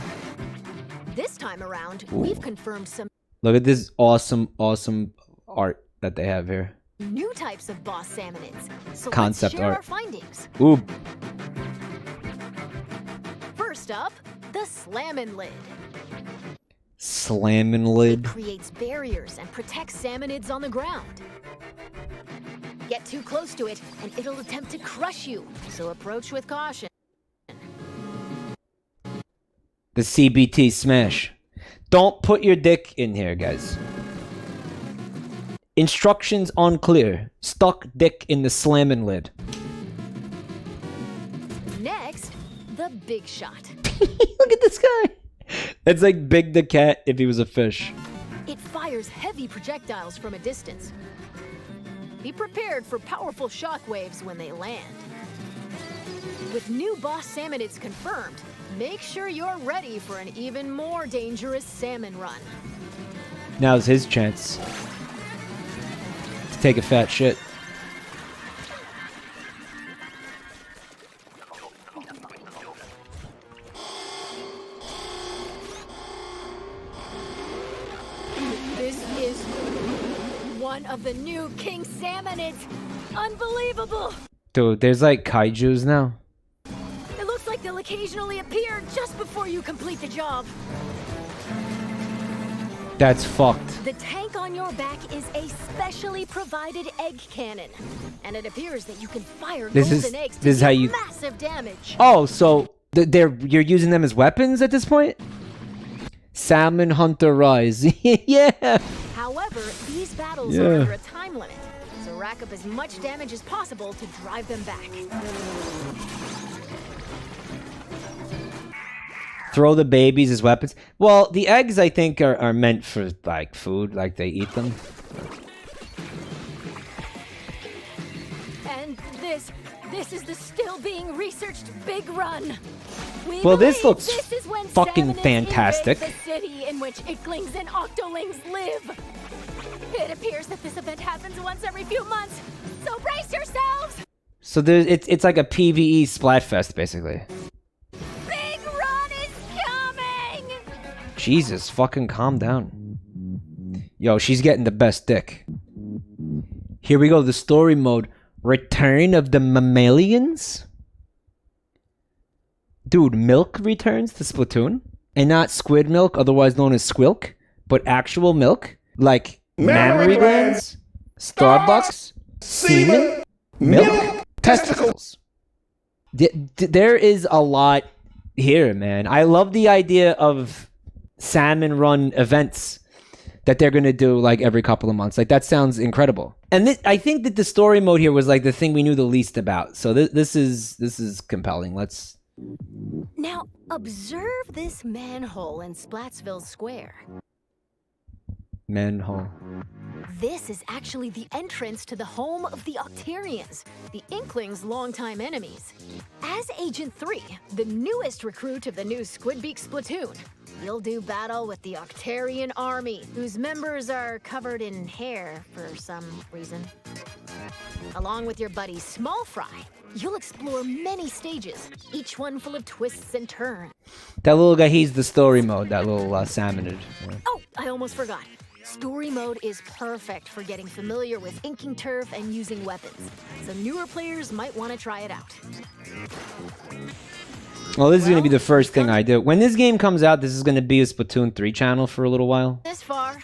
This time around, we've confirmed some Look at this awesome art that they have here. new types of boss salmonids. So Concept let's share art. our findings. Ooh, First up, the Salmon Lid. slamming It lid. creates barriers and protects salmonids on the ground. Get too close to it, and it'll attempt to crush you, so approach with caution. The CBT smash. Don't put your dick in here, guys. Instructions unclear. Stuck dick in the slamming lid. Next, the Big Shot. Look at this guy. It's like Big the Cat if he was a fish. It fires heavy projectiles from a distance. Be prepared for powerful shockwaves when they land. With new boss salmonids confirmed, make sure you're ready for an even more dangerous salmon run. Now's his chance to take a fat shit. This is one of the new king salmonids. Unbelievable! Dude, there's like kaijus now. It looks like they'll occasionally appear just before you complete the job. That's fucked. The tank on your back is a specially provided egg cannon, and it appears that you can fire golden eggs to this is how deal you- massive damage. Oh, so you're using them as weapons at this point? Salmon Hunter Rise. Yeah. However, these battles are under a time limit, so rack up as much damage as possible to drive them back. Throw the babies as weapons. Well, the eggs I think are meant for like food, like they eat them. And this is the still being researched big run. We Well, this believe looks this is when fucking salmonids fantastic. invade the city in which Icklings and Octolings live. It appears that this event happens once every few months, so brace yourselves! So it's like a PvE Splatfest basically. Big run is coming! Jesus, fucking calm down. Yo, she's getting the best dick. Here we go, the story mode. Return of the Mammalians? Dude, milk returns to Splatoon? And not squid milk, otherwise known as squilk, but actual milk? Like mammary glands? Starbucks? Semen? Milk? Testicles? There is a lot here, man. I love the idea of Salmon Run events that they're gonna do like every couple of months. Like that sounds incredible. And I think that the story mode here was like the thing we knew the least about. So this is compelling. Let's. Now, observe this manhole in Splatsville Square. Manhole. This is actually the entrance to the home of the Octarians, the Inklings' longtime enemies. As Agent 3, the newest recruit of the new Squidbeak Splatoon, you'll do battle with the Octarian army, whose members are covered in hair for some reason. Along with your buddy Small Fry, you'll explore many stages, each one full of twists and turns. That little guy, he's the story mode, that little salmonid. Yeah. Oh, I almost forgot. Story mode is perfect for getting familiar with inking turf and using weapons, so newer players might want to try it out. Well, this is going to be the first thing I do. When this game comes out, this is going to be a Splatoon 3 channel for a little while. This far,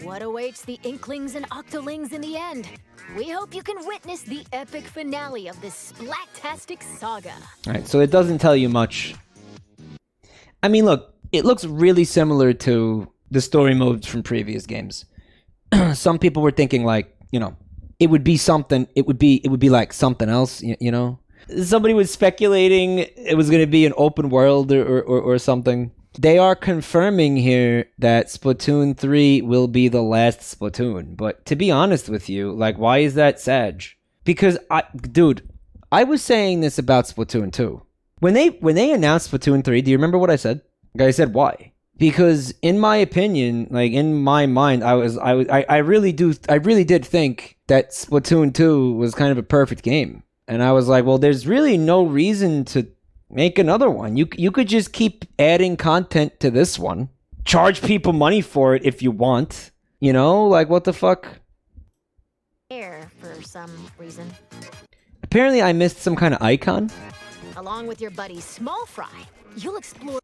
what awaits the Inklings and Octolings in the end? We hope you can witness the epic finale of this Splattastic saga. Alright, so it doesn't tell you much. I mean, look, it looks really similar to the story modes from previous games. Some people were thinking like, you know, it would be something, it would be like something else, you know? Somebody was speculating it was going to be an open world or something. They are confirming here that Splatoon 3 will be the last Splatoon. But to be honest with you, like, why is that sad? Because, dude, I was saying this about Splatoon 2. When they announced Splatoon 3, do you remember what I said? I said, why? Because in my opinion, like, in my mind, I really did think that Splatoon 2 was kind of a perfect game. And I was like, well, there's really no reason to make another one. You could just keep adding content to this one. Charge people money for it if you want. You know, like, what the fuck? Air for some reason. Apparently I missed some kind of icon. Along with your buddy Small Fry, you'll explore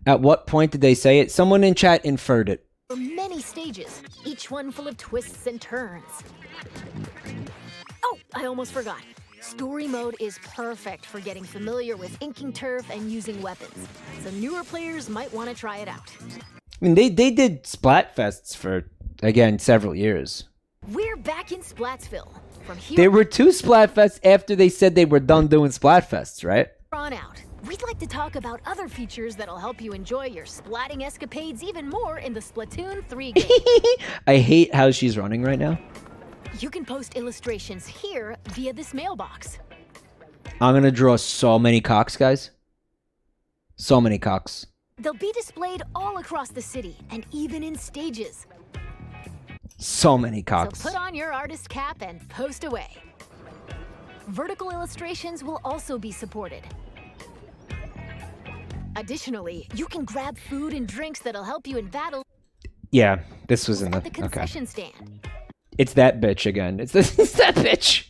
At what point did they say it? Someone in chat inferred it. many stages, each one full of twists and turns. Oh, I almost forgot. Story mode is perfect for getting familiar with inking turf and using weapons, so newer players might want to try it out. I mean, they did Splatfests for, again, several years. We're back in Splatsville. From here There were 2 Splatfests after they said they were done doing Splatfests, right? on out, we'd like to talk about other features that'll help you enjoy your splatting escapades even more in the Splatoon 3 game. I hate how she's running right now. You can post illustrations here via this mailbox. I'm gonna draw so many cocks, guys. So many cocks. They'll be displayed all across the city and even in stages. So many cocks. So put on your artist cap and post away. Vertical illustrations will also be supported. Additionally, you can grab food and drinks that'll help you in battle Yeah, this was in the... at the Okay. concession stand. It's that bitch again. It's that bitch.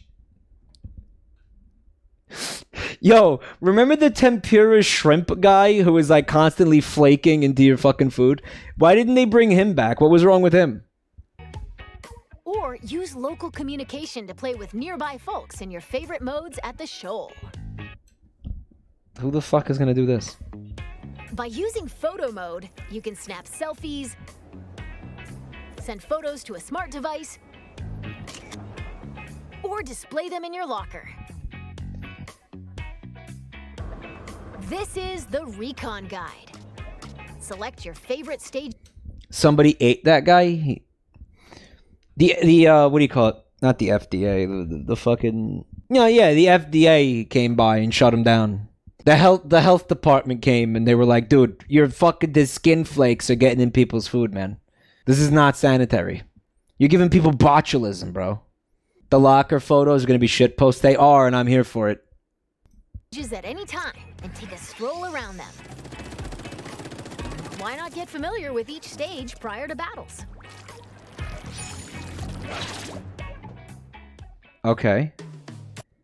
Yo, remember the tempura shrimp guy who was like constantly flaking into your fucking food? Why didn't they bring him back? What was wrong with him? Or use local communication to play with nearby folks in your favorite modes at the shoal. Who the fuck is gonna do this? By using photo mode, you can snap selfies, send photos to a smart device, or display them in your locker. This is the Recon Guide. Select your favorite stage. Somebody ate that guy? The what do you call it? Not the FDA, the fucking... No, yeah, the FDA came by and shut him down. The health department came and they were like, dude, the skin flakes are getting in people's food, man. This is not sanitary. You're giving people botulism, bro. The locker photos are gonna be shitposts. They are, and I'm here for it. At any time and take a stroll around them. Why not get familiar with each stage prior to battles? Okay.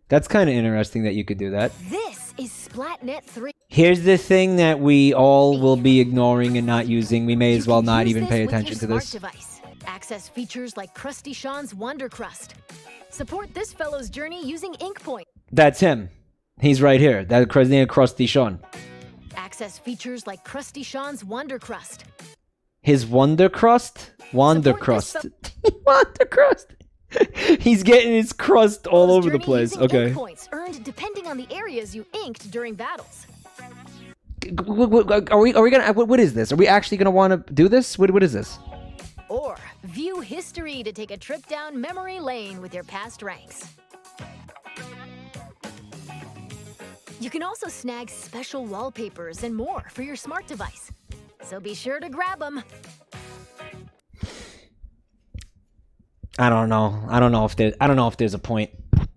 That's kind of interesting that you could do that. This is Splatnet 3. Here's the thing that we all will be ignoring and not using. We may as well not even pay attention to this. Device. Access features like Krusty Sean's Wonder Crust. Support this fellow's journey using Ink Point. That's him. He's right here. That's Krusty Sean. Access features like Krusty Sean's Wonder Crust. His Wonder Crust? Wonder Crust. Wonder Crust. He's getting his crust all over the place. Okay. Ink points earned depending on the areas you inked during battles. Are we gonna? What is this? Are we actually gonna want to do this? What is this? Or view history to take a trip down memory lane with your past ranks. You can also snag special wallpapers and more for your smart device. So be sure to grab them. I don't know. I don't know if there's a point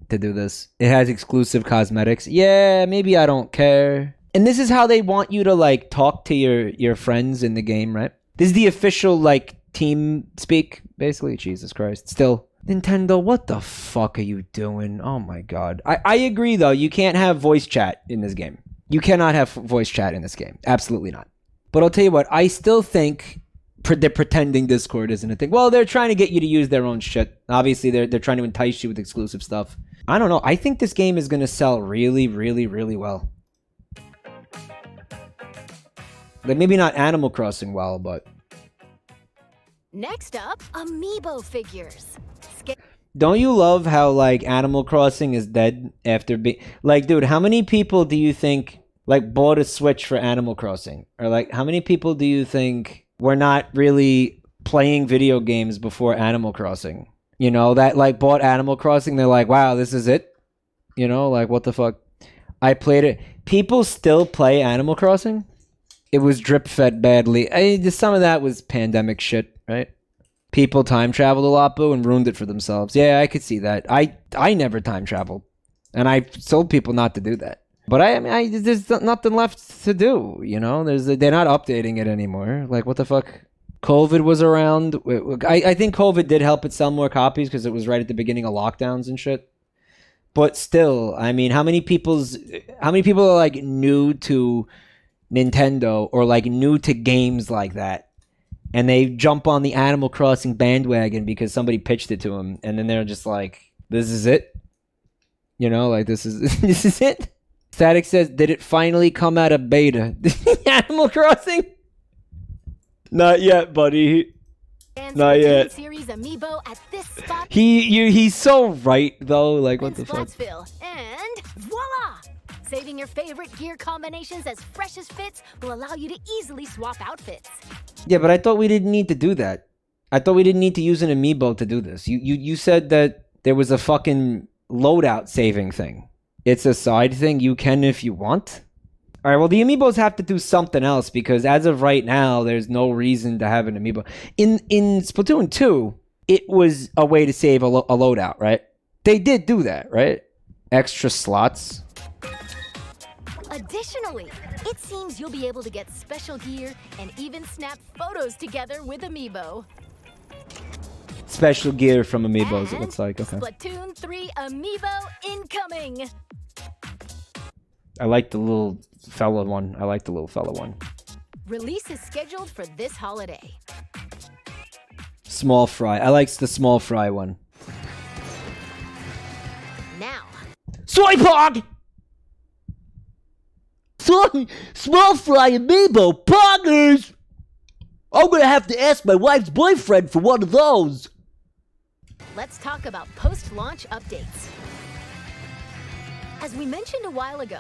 to do this. It has exclusive cosmetics. Yeah, maybe I don't care. And this is how they want you to like talk to your friends in the game, right? This is the official like team speak, basically. Jesus Christ. Still. Nintendo, what the fuck are you doing? Oh my god. I agree, though. You can't have voice chat in this game. You cannot have voice chat in this game. Absolutely not. But I'll tell you what. I still think they're pretending Discord isn't a thing. Well, they're trying to get you to use their own shit. Obviously, they're trying to entice you with exclusive stuff. I don't know. I think this game is going to sell really, really, really well. Like, maybe not Animal Crossing well, but... Next up, Amiibo Figures. Don't you love how, like, Animal Crossing is dead after being... Like, dude, how many people do you think, like, bought a Switch for Animal Crossing? Or, like, how many people do you think were not really playing video games before Animal Crossing? You know, that, like, bought Animal Crossing, they're like, wow, this is it? You know, like, what the fuck? I played it. People still play Animal Crossing? It was drip-fed badly. Some of that was pandemic shit, right? People time traveled a lot, boo, and ruined it for themselves. Yeah, I could see that. I never time traveled, and I told people not to do that. But I mean, there's nothing left to do. You know, they're not updating it anymore. Like, what the fuck? COVID was around. I think COVID did help it sell more copies because it was right at the beginning of lockdowns and shit. But still, I mean, how many people are like new to Nintendo or like new to games like that? And they jump on the Animal Crossing bandwagon because somebody pitched it to them, and then they're just like, "This is it," you know, like this is it. Static says, "Did it finally come out of beta?" Animal Crossing? Not yet, buddy. Not yet. Series Amiibo at this spot. He's so right though. Like, what the fuck? And voila! Saving your favorite gear combinations as fresh as fits will allow you to easily swap outfits. Yeah, but I thought we didn't need to do that. I thought we didn't need to use an amiibo to do this. You said that there was a fucking loadout saving thing. It's a side thing. You can if you want. All right, well, the amiibos have to do something else because as of right now, there's no reason to have an amiibo. In Splatoon 2, it was a way to save a loadout, right? They did do that, right? Extra slots. Additionally, it seems you'll be able to get special gear and even snap photos together with Amiibo. Special gear from Amiibos, it looks like. Okay. Splatoon 3 Amiibo incoming! I like the little fella one. Release is scheduled for this holiday. Small fry. I like the small fry one. Now. Soy Pog! Small fry amiibo poggers! I'm gonna have to ask my wife's boyfriend for one of those. Let's talk about post-launch updates. As we mentioned a while ago,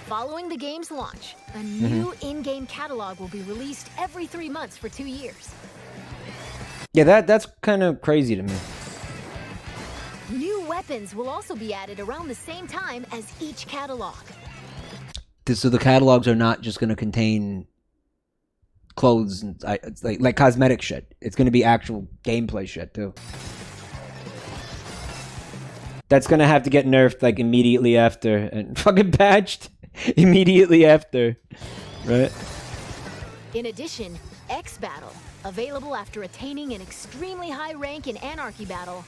following the game's launch, a new in-game catalog will be released every 3 months for 2 years. Yeah, that's kind of crazy to me. New weapons will also be added around the same time as each catalog. So the catalogs are not just going to contain clothes and like cosmetic shit. It's going to be actual gameplay shit too. That's going to have to get nerfed like immediately after and fucking patched immediately after, right? In addition, X Battle, available after attaining an extremely high rank in Anarchy Battle,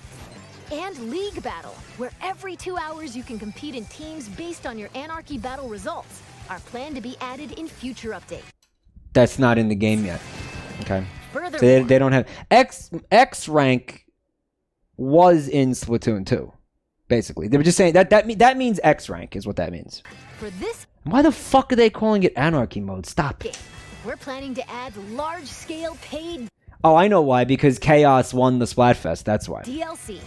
and League Battle, where every 2 hours you can compete in teams based on your Anarchy Battle results, are planned to be added in future updates. That's not in the game yet. Okay. Furthermore, So they don't have... X rank was in Splatoon 2, basically. They were just saying that means X rank is what that means. For this Why the fuck are they calling it Anarchy Mode? Stop. game, we're planning to add large-scale paid Oh, I know why. Because Chaos won the Splatfest. That's why. DLC.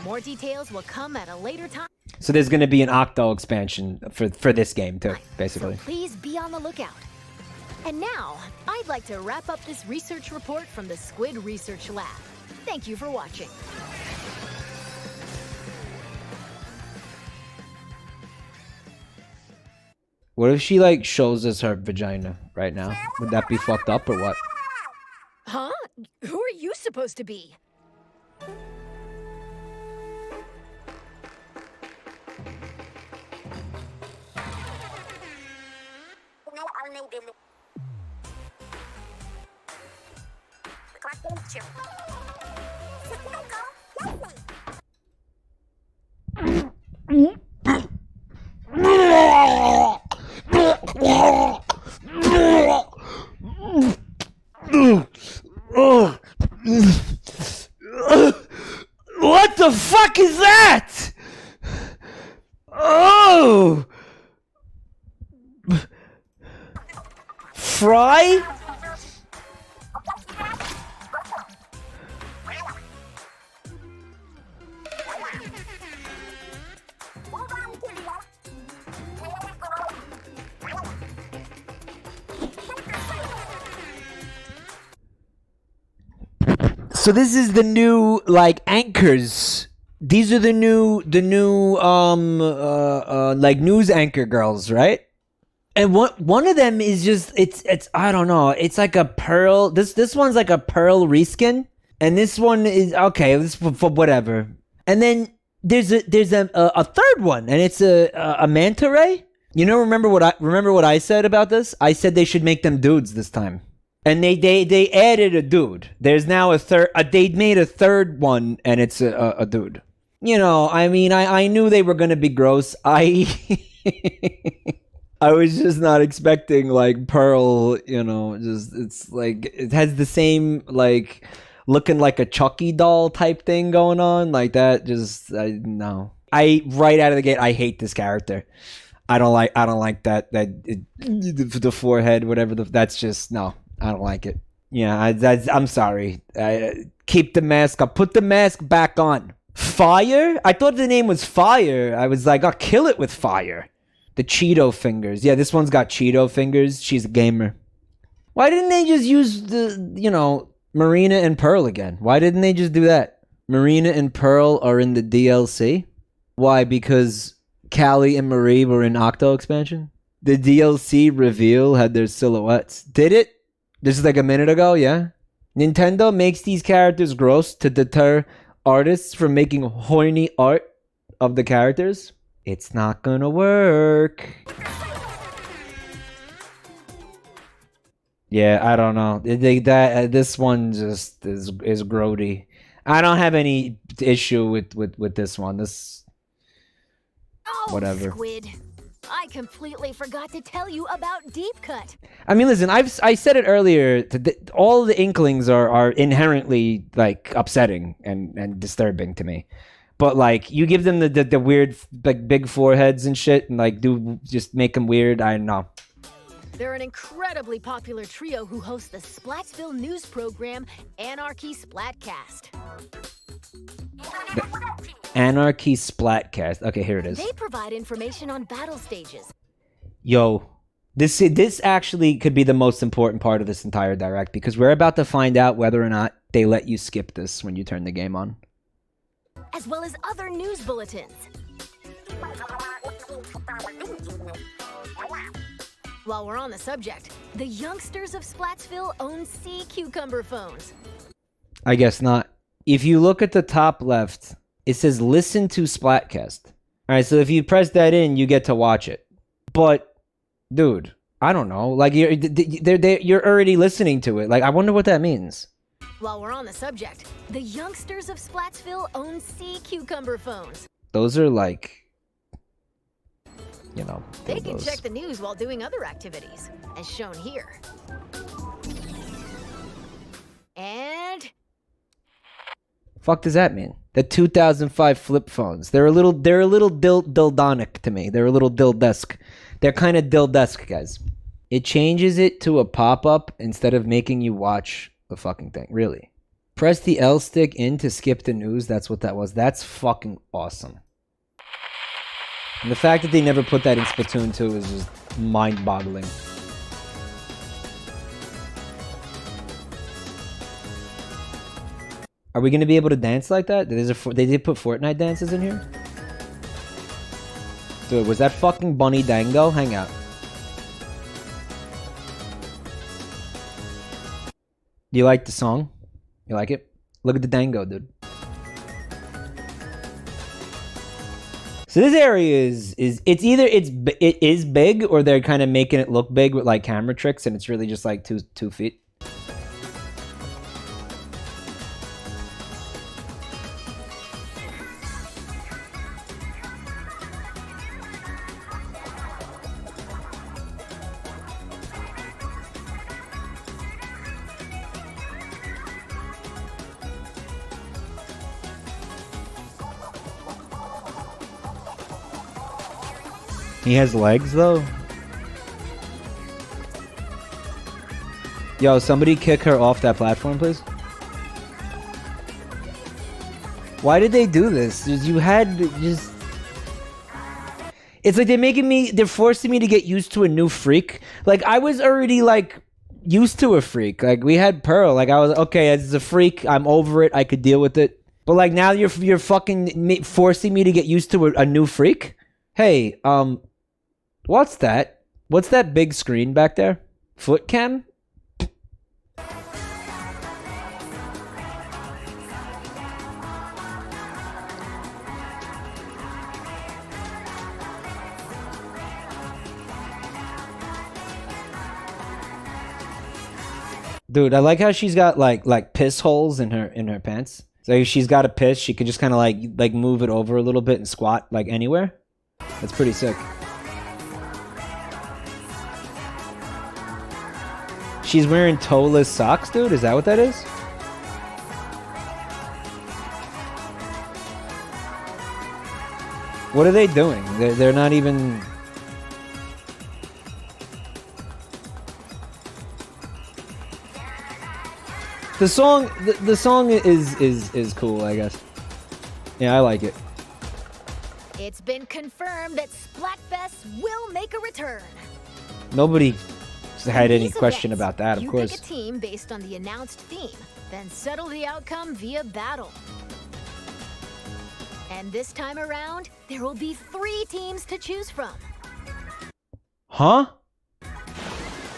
More details will come at a later time. So there's going to be an Octo expansion for this game too, basically. So please be on the lookout. And now, I'd like to wrap up this research report from the Squid Research Lab. Thank you for watching. What if she like shows us her vagina right now? Would that be fucked up or what? Huh? Who are you supposed to be? What the fuck is that? Oh! Fry? So this is the new, like, anchors. These are the new like news anchor girls, right? And one of them is just it's I don't know. It's like a pearl. This one's like a pearl reskin, and this one is okay. This for whatever. And then there's a third one, and it's a Manta Ray. You know, remember what I said about this? I said they should make them dudes this time. And they added a dude. There's now a third. They made a third one, and it's a dude. You know, I mean, I knew they were gonna be gross. I was just not expecting like Pearl. You know, just it's like it has the same like looking like a Chucky doll type thing going on like that. Just no. Right out of the gate, I hate this character. I don't like the forehead, whatever. That's just no. I don't like it. Yeah, I'm sorry. Keep the mask up. Put the mask back on. Fire? I thought the name was Fire. I was like, I'll kill it with fire. The Cheeto fingers. Yeah, this one's got Cheeto fingers. She's a gamer. Why didn't they just use Marina and Pearl again? Why didn't they just do that? Marina and Pearl are in the DLC? Why? Because Callie and Marie were in Octo expansion? The DLC reveal had their silhouettes. Did it? This is like a minute ago, yeah? Nintendo makes these characters gross to deter artists from making horny art of the characters. It's not gonna work. Yeah, I don't know. This one just is grody. I don't have any issue with this one. Whatever. Squid. I completely forgot to tell you about Deep Cut. I mean, listen, I said it earlier. All the Inklings are inherently like upsetting and disturbing to me. But like, you give them the weird like big foreheads and shit, and like just make them weird. I don't know. They're an incredibly popular trio who host the Splatsville news program Anarchy Splatcast. Anarchy Splatcast. Okay, here it is. They provide information on battle stages. Yo, this actually could be the most important part of this entire direct, because we're about to find out whether or not they let you skip this when you turn the game on. As well as other news bulletins. While we're on the subject, the youngsters of Splatsville own sea cucumber phones. I guess not. If you look at the top left, it says listen to Splatcast. All right, so if you press that in, you get to watch it. But, dude, I don't know. Like, you're already listening to it. Like, I wonder what that means. While we're on the subject, the youngsters of Splatsville own sea cucumber phones. Those are like, you know. They can check the news while doing other activities, as shown here. And... fuck does that mean? The 2005 flip phones. They're a little dildonic to me. They're a little dildesk. They're kind of dildesk, guys. It changes it to a pop-up instead of making you watch the fucking thing. Really. Press the L stick in to skip the news. That's what that was. That's fucking awesome. And the fact that they never put that in Splatoon 2 is just mind-boggling. Are we going to be able to dance like that? They did put Fortnite dances in here? Dude, was that fucking Bunny Dango? Hang out. Do you like the song? You like it? Look at the Dango, dude. So this area is either it is big, or they're kind of making it look big with like camera tricks, and it's really just like two feet. He has legs though. Yo, somebody kick her off that platform, please. Why did they do this? You had just... It's like they're forcing me to get used to a new freak. Like, I was already, like, used to a freak. Like, we had Pearl. Like, I was, okay, as a freak, I'm over it. I could deal with it. But, like, now you're fucking forcing me to get used to a new freak? Hey, what's that? What's that big screen back there? Foot cam? Dude, I like how she's got like piss holes in her pants. So if she's got a piss, she could just kind of like move it over a little bit and squat like anywhere. That's pretty sick. She's wearing toeless socks, dude? Is that what that is? What are they doing? They're not even... The song is cool, I guess. Yeah, I like it. It's been confirmed that Splatfest will make a return. Nobody had any These question events, about that, of course. You pick a team based on the announced theme, then settle the outcome via battle. And this time around, there will be 3 teams to choose from. Huh?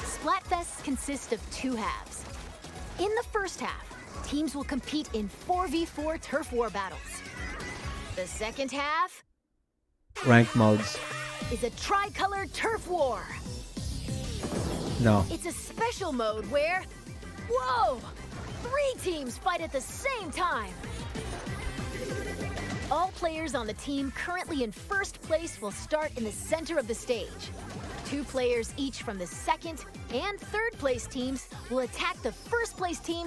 Splatfest consists of 2 halves. In the first half, teams will compete in 4v4 turf war battles. The second half Ranked modes. is a tricolored turf war. No. It's a special mode where, whoa, 3 teams fight at the same time. All players on the team currently in first place will start in the center of the stage. 2 players each from the second and third place teams will attack the first place team.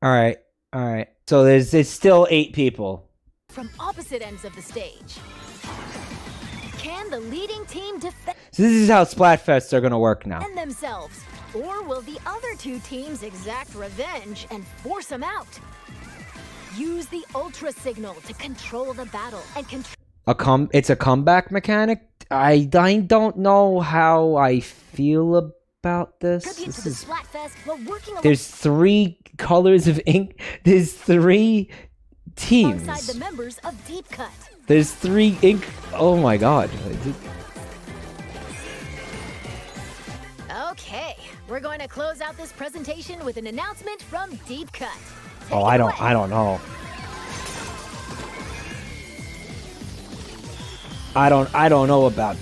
Alright. So it's still 8 people. From opposite ends of the stage. Can the leading team defend So this is how Splatfests are gonna work now. themselves? Or will the other 2 teams exact revenge and force them out? Use the Ultra Signal to control the battle and control... It's a comeback mechanic? I don't know how I feel about this. Tribute to the Splatfest while working There's 3 colors of ink. There's 3 teams. alongside the members of Deep Cut. There's 3 ink. Oh my god. Okay, we're going to close out this presentation with an announcement from Deep Cut. Oh, I don't know. I don't know about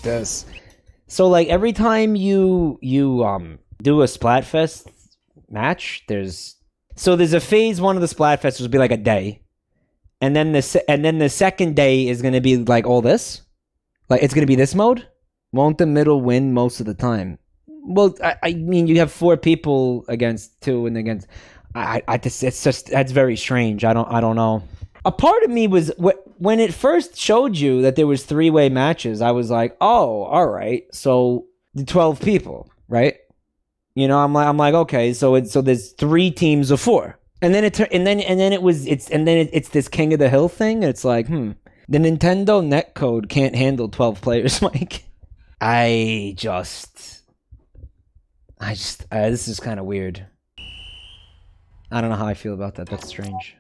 this. So like every time you do a Splatfest match, there's a phase 1 of the Splatfest will be like a day. And then the second day is going to be like all this. Like it's going to be this mode. Won't the middle win most of the time? Well, I mean you have 4 people against 2 and against it's just that's very strange. I don't know. A part of me was when it first showed you that there was 3-way matches. I was like, oh, all right. So the 12 people, right? You know, I'm like, okay. So there's 3 teams of 4, and then it's this King of the Hill thing. And it's like, the Nintendo netcode can't handle 12 players, Mike. This is kind of weird. I don't know how I feel about that. That's strange.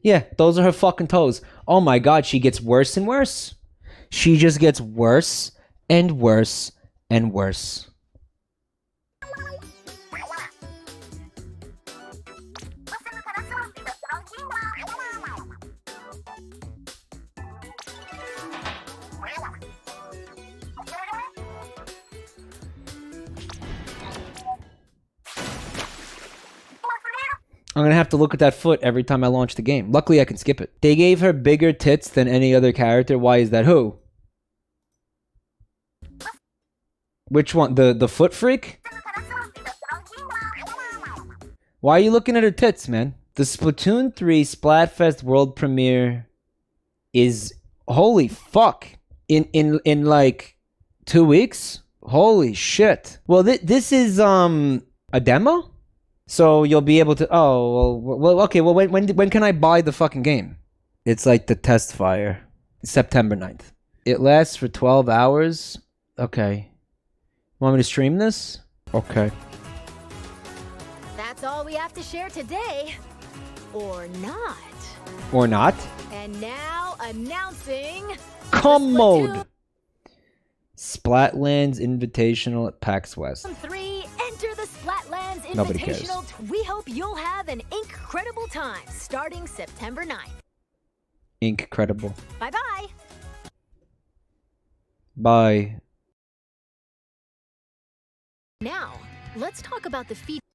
Yeah, those are her fucking toes. Oh my god, she gets worse and worse. She just gets worse and worse and worse. I'm gonna have to look at that foot every time I launch the game. Luckily, I can skip it. They gave her bigger tits than any other character. Why is that? Who? Which one? The foot freak? Why are you looking at her tits, man? The Splatoon 3 Splatfest world premiere is holy fuck in like 2 weeks. Holy shit. Well, this is a demo, so you'll be able to. Oh well okay. Well, when can I buy the fucking game? It's like the test fire, September 9th. It lasts for 12 hours. Okay. Want me to stream this? Okay. That's all we have to share today. Or not. Or not. And now announcing Come the Splatoon mode. Splatlands Invitational at PAX West. 3, enter the Splatlands Nobody cares. Invitational. We hope you'll have an incredible time starting September 9th. Incredible. Bye-bye. Bye. Now, let's talk about the feature.